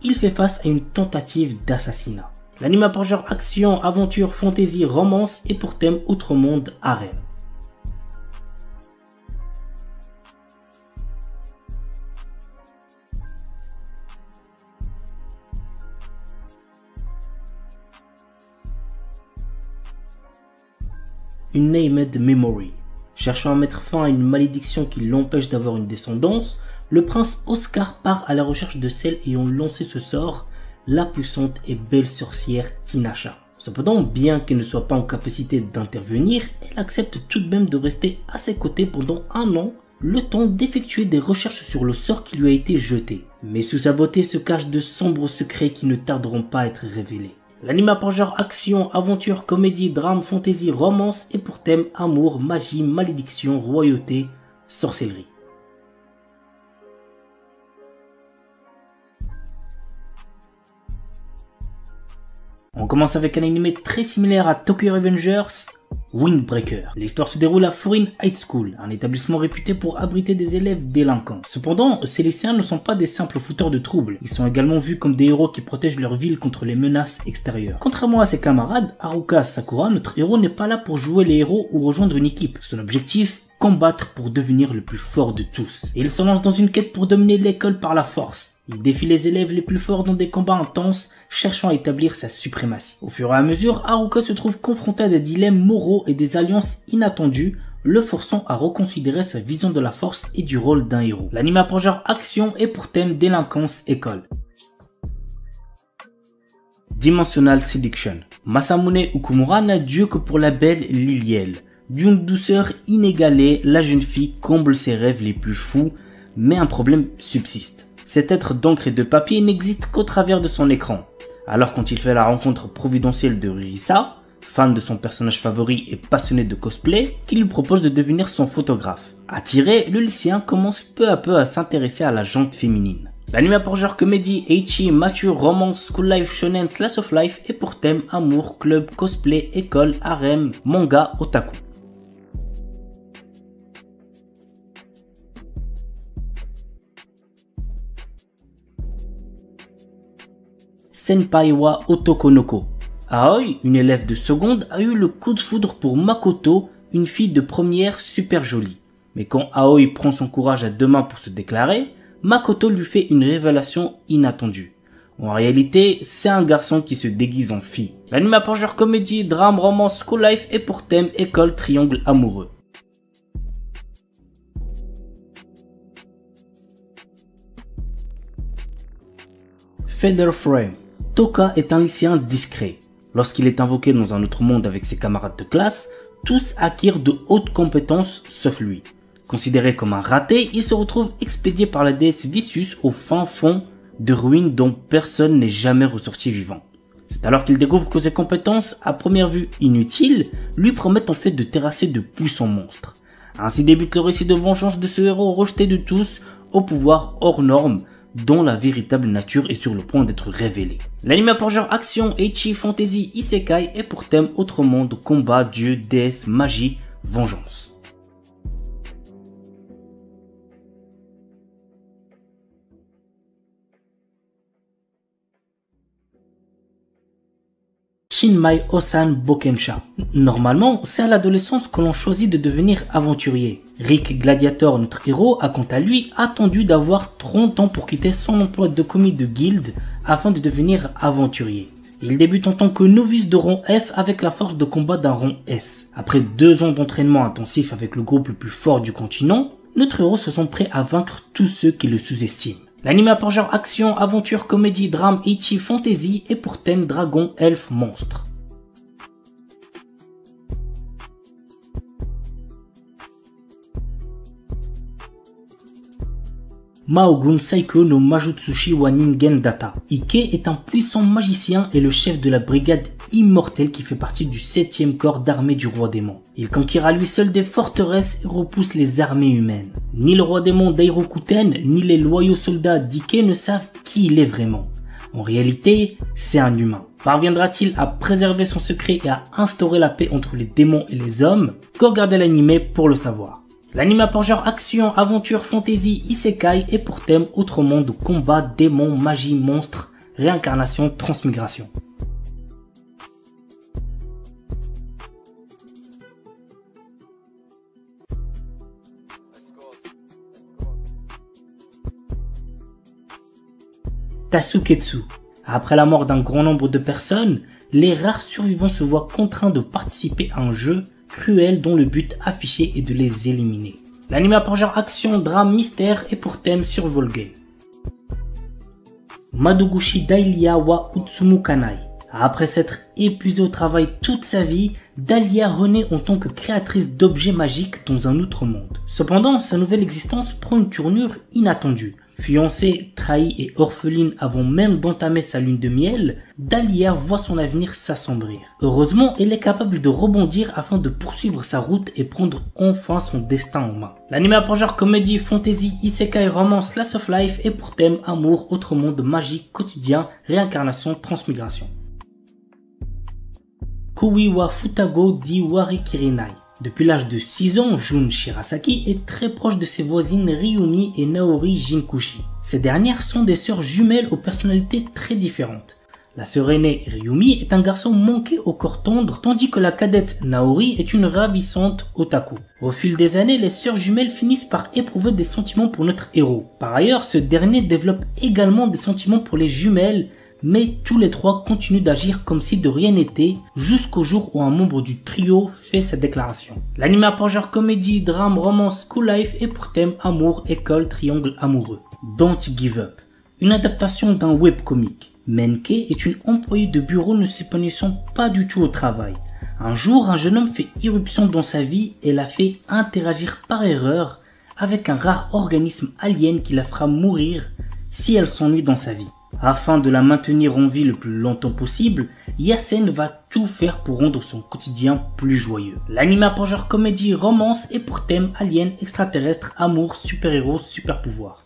il fait face à une tentative d'assassinat. L'anime a pour genre action, aventure, fantasy, romance et pour thème outre monde, harem. Une Named Memory. Cherchant à mettre fin à une malédiction qui l'empêche d'avoir une descendance, le prince Oscar part à la recherche de celle ayant lancé ce sort, la puissante et belle sorcière Tinasha. Cependant, bien qu'elle ne soit pas en capacité d'intervenir, elle accepte tout de même de rester à ses côtés pendant un an, le temps d'effectuer des recherches sur le sort qui lui a été jeté. Mais sous sa beauté se cachent de sombres secrets qui ne tarderont pas à être révélés. L'anime a pour genre action, aventure, comédie, drame, fantasy, romance et pour thème amour, magie, malédiction, royauté, sorcellerie. On commence avec un anime très similaire à Tokyo Revengers, Windbreaker. L'histoire se déroule à Furin High School, un établissement réputé pour abriter des élèves délinquants. Cependant, ces lycéens ne sont pas des simples fouteurs de troubles, ils sont également vus comme des héros qui protègent leur ville contre les menaces extérieures. Contrairement à ses camarades, Haruka Sakura, notre héros n'est pas là pour jouer les héros ou rejoindre une équipe. Son objectif, combattre pour devenir le plus fort de tous. Et il se lance dans une quête pour dominer l'école par la force. Il défie les élèves les plus forts dans des combats intenses, cherchant à établir sa suprématie. Au fur et à mesure, Haruka se trouve confronté à des dilemmes moraux et des alliances inattendues, le forçant à reconsidérer sa vision de la force et du rôle d'un héros. L'anime a pour genre action et pour thème délinquance école. Dimensional Seduction. Masamune Okumura n'a Dieu que pour la belle Liliel. D'une douceur inégalée, la jeune fille comble ses rêves les plus fous, mais un problème subsiste. Cet être d'encre et de papier n'existe qu'au travers de son écran. Alors quand il fait la rencontre providentielle de Risa, fan de son personnage favori et passionné de cosplay, qui lui propose de devenir son photographe. Attiré, le lycéen commence peu à peu à s'intéresser à la jante féminine. L'anime a pour genre comédie, ecchi, mature, romance, school life, shonen, slice of life et pour thème amour, club, cosplay, école, harem, manga, otaku. Senpai wa Otokonoko. Aoi, une élève de seconde, a eu le coup de foudre pour Makoto, une fille de première super jolie. Mais quand Aoi prend son courage à deux mains pour se déclarer, Makoto lui fait une révélation inattendue. En réalité, c'est un garçon qui se déguise en fille. L'anime a pour genre comédie, drame, romance, school life et pour thème école, triangle amoureux. Feather Frame. Toka est un lycéen discret. Lorsqu'il est invoqué dans un autre monde avec ses camarades de classe, tous acquièrent de hautes compétences sauf lui. Considéré comme un raté, il se retrouve expédié par la déesse Vicious au fin fond de ruines dont personne n'est jamais ressorti vivant. C'est alors qu'il découvre que ses compétences, à première vue inutiles, lui promettent en fait de terrasser de puissants monstres. Ainsi débute le récit de vengeance de ce héros rejeté de tous, au pouvoir hors norme, dont la véritable nature est sur le point d'être révélée. L'anime a pour genre action, ecchi, fantasy, isekai et pour thème autre monde, combat, dieu, déesse, magie, vengeance. Shinmai Osan Bokensha. Normalement, c'est à l'adolescence que l'on choisit de devenir aventurier. Rick Gladiator, notre héros, a quant à lui attendu d'avoir 30 ans pour quitter son emploi de commis de guilde afin de devenir aventurier. Il débute en tant que novice de rang F avec la force de combat d'un rang S. Après 2 ans d'entraînement intensif avec le groupe le plus fort du continent, notre héros se sent prêt à vaincre tous ceux qui le sous-estiment. L'anime a pour genre action, aventure, comédie, drame, ecchi, fantasy et pour thème dragon, elfe, monstre. Maogun Saiko no Majutsushi wa Ningen Data. Ike est un puissant magicien et le chef de la brigade immortelle qui fait partie du 7e corps d'armée du roi démon. Il conquiert à lui seul des forteresses et repousse les armées humaines. Ni le roi démon Dairokuten, ni les loyaux soldats d'Ike ne savent qui il est vraiment. En réalité, c'est un humain. Parviendra-t-il à préserver son secret et à instaurer la paix entre les démons et les hommes? Go regarder l'anime pour le savoir. L'anime a pour genre action, aventure, fantasy, isekai et pour thème autre monde, combat, démons, magie, monstres, réincarnation, transmigration. Tasuketsu. Après la mort d'un grand nombre de personnes, les rares survivants se voient contraints de participer à un jeu cruel dont le but affiché est de les éliminer. L'anime a pour genre action, drame, mystère et pour thème survival game. Madoguchi Dahlia wa Utsumu Kanai. Après s'être épuisée au travail toute sa vie, Dahlia renaît en tant que créatrice d'objets magiques dans un autre monde. Cependant, sa nouvelle existence prend une tournure inattendue. Fiancée, trahie et orpheline avant même d'entamer sa lune de miel, Dahlia voit son avenir s'assombrir. Heureusement, elle est capable de rebondir afin de poursuivre sa route et prendre enfin son destin en main. L'anime a pour genre comédie, fantasy, isekai, romance, slice of life et pour thème amour, autre monde, magie, quotidien, réincarnation, transmigration. Kui wa Futago di Warikirinai. Depuis l'âge de 6 ans, Jun Shirasaki est très proche de ses voisines Ryumi et Naori Jinkushi. Ces dernières sont des sœurs jumelles aux personnalités très différentes. La sœur aînée Ryumi est un garçon manqué au corps tendre, tandis que la cadette Naori est une ravissante otaku. Au fil des années, les sœurs jumelles finissent par éprouver des sentiments pour notre héros. Par ailleurs, ce dernier développe également des sentiments pour les jumelles, mais tous les trois continuent d'agir comme si de rien n'était, jusqu'au jour où un membre du trio fait sa déclaration. L'anime a pour genre comédie, drame, romance, school life et pour thème amour, école, triangle amoureux. Don't Give Up, une adaptation d'un webcomic. Menke est une employée de bureau ne s'épanouissant pas du tout au travail. Un jour, un jeune homme fait irruption dans sa vie et la fait interagir par erreur avec un rare organisme alien qui la fera mourir si elle s'ennuie dans sa vie. Afin de la maintenir en vie le plus longtemps possible, Yasen va tout faire pour rendre son quotidien plus joyeux. L'anime a pour genre comédie, romance et pour thème alien, extraterrestre, amour, super-héros, super-pouvoir.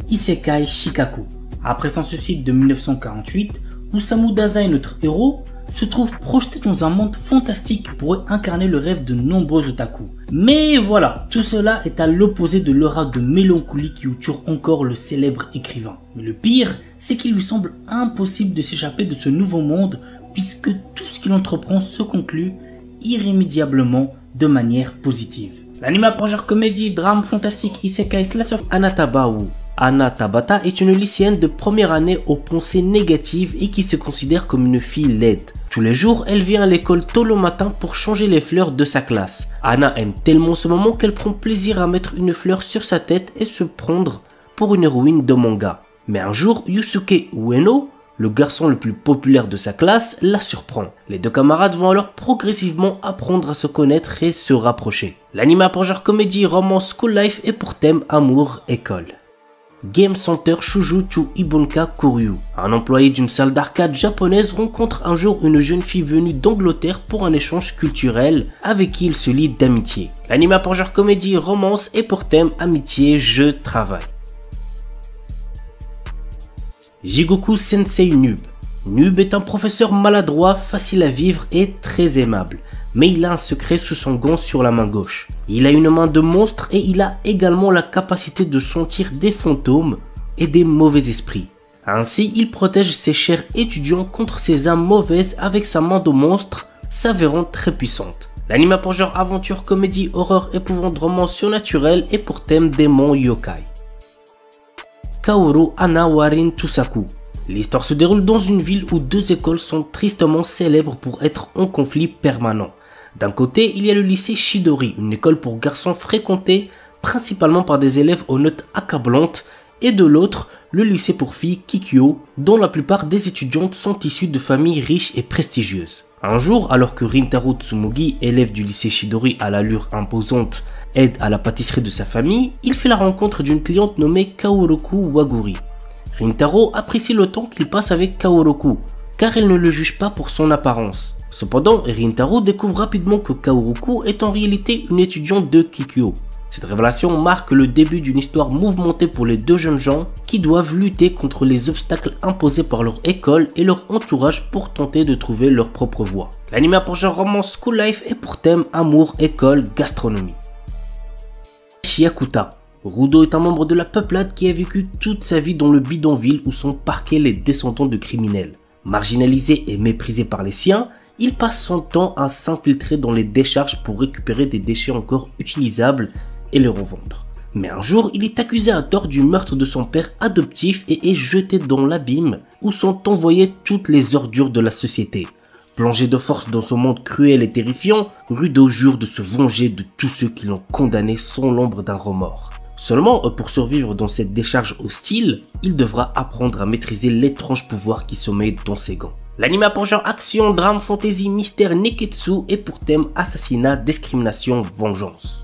Isekai Shikaku. Après son suicide de 1948, Osamu Dazai, notre héros, se trouve projeté dans un monde fantastique qui pourrait incarner le rêve de nombreux otaku. Mais voilà, tout cela est à l'opposé de l'aura de mélancolie qui entoure encore le célèbre écrivain. Mais le pire, c'est qu'il lui semble impossible de s'échapper de ce nouveau monde puisque tout ce qu'il entreprend se conclut irrémédiablement de manière positive. L'anime a pour genre comédie, drame, fantastique, isekai, slasher. Anatabaou. Anna Tabata est une lycéenne de première année aux pensées négatives et qui se considère comme une fille laide. Tous les jours, elle vient à l'école tôt le matin pour changer les fleurs de sa classe. Anna aime tellement ce moment qu'elle prend plaisir à mettre une fleur sur sa tête et se prendre pour une héroïne de manga. Mais un jour, Yusuke Ueno, le garçon le plus populaire de sa classe, la surprend. Les deux camarades vont alors progressivement apprendre à se connaître et se rapprocher. L'anime a pour genre comédie, romance, school life et pour thème amour, école. Game Center Shujuchu Ibonka Koryu. Un employé d'une salle d'arcade japonaise rencontre un jour une jeune fille venue d'Angleterre pour un échange culturel avec qui il se lie d'amitié. L'anime a pour genre comédie, romance et pour thème amitié, jeu, travail. Jigoku Sensei Noob. Noob est un professeur maladroit, facile à vivre et très aimable. Mais il a un secret sous son gant sur la main gauche. Il a une main de monstre et il a également la capacité de sentir des fantômes et des mauvais esprits. Ainsi, il protège ses chers étudiants contre ces âmes mauvaises avec sa main de monstre, s'avérant très puissante. L'anime a pour genre aventure, comédie, horreur, épouvante, romance surnaturelle et pour thème démon yokai. Kaoru Ana Warin Tusaku. L'histoire se déroule dans une ville où deux écoles sont tristement célèbres pour être en conflit permanent. D'un côté, il y a le lycée Shidori, une école pour garçons fréquentée principalement par des élèves aux notes accablantes, et de l'autre, le lycée pour filles Kikyo, dont la plupart des étudiantes sont issues de familles riches et prestigieuses. Un jour, alors que Rintaro Tsumugi, élève du lycée Shidori à l'allure imposante, aide à la pâtisserie de sa famille, il fait la rencontre d'une cliente nommée Kaoruku Waguri. Rintaro apprécie le temps qu'il passe avec Kaoruku, car elle ne le juge pas pour son apparence. Cependant, Rintaro découvre rapidement que Kaoruku est en réalité une étudiante de Kikyo. Cette révélation marque le début d'une histoire mouvementée pour les deux jeunes gens qui doivent lutter contre les obstacles imposés par leur école et leur entourage pour tenter de trouver leur propre voie. L'anime a pour genre romance, school life et pour thème amour, école, gastronomie. Shiakuta. Rudo est un membre de la peuplade qui a vécu toute sa vie dans le bidonville où sont parqués les descendants de criminels. Marginalisé et méprisé par les siens, il passe son temps à s'infiltrer dans les décharges pour récupérer des déchets encore utilisables et les revendre. Mais un jour, il est accusé à tort du meurtre de son père adoptif et est jeté dans l'abîme où sont envoyées toutes les ordures de la société. Plongé de force dans ce monde cruel et terrifiant, Rudo jure de se venger de tous ceux qui l'ont condamné sans l'ombre d'un remords. Seulement, pour survivre dans cette décharge hostile, il devra apprendre à maîtriser l'étrange pouvoir qui sommeille dans ses gants. L'anime a pour genre action, drame, fantasy, mystère, neketsu et pour thème assassinat, discrimination, vengeance.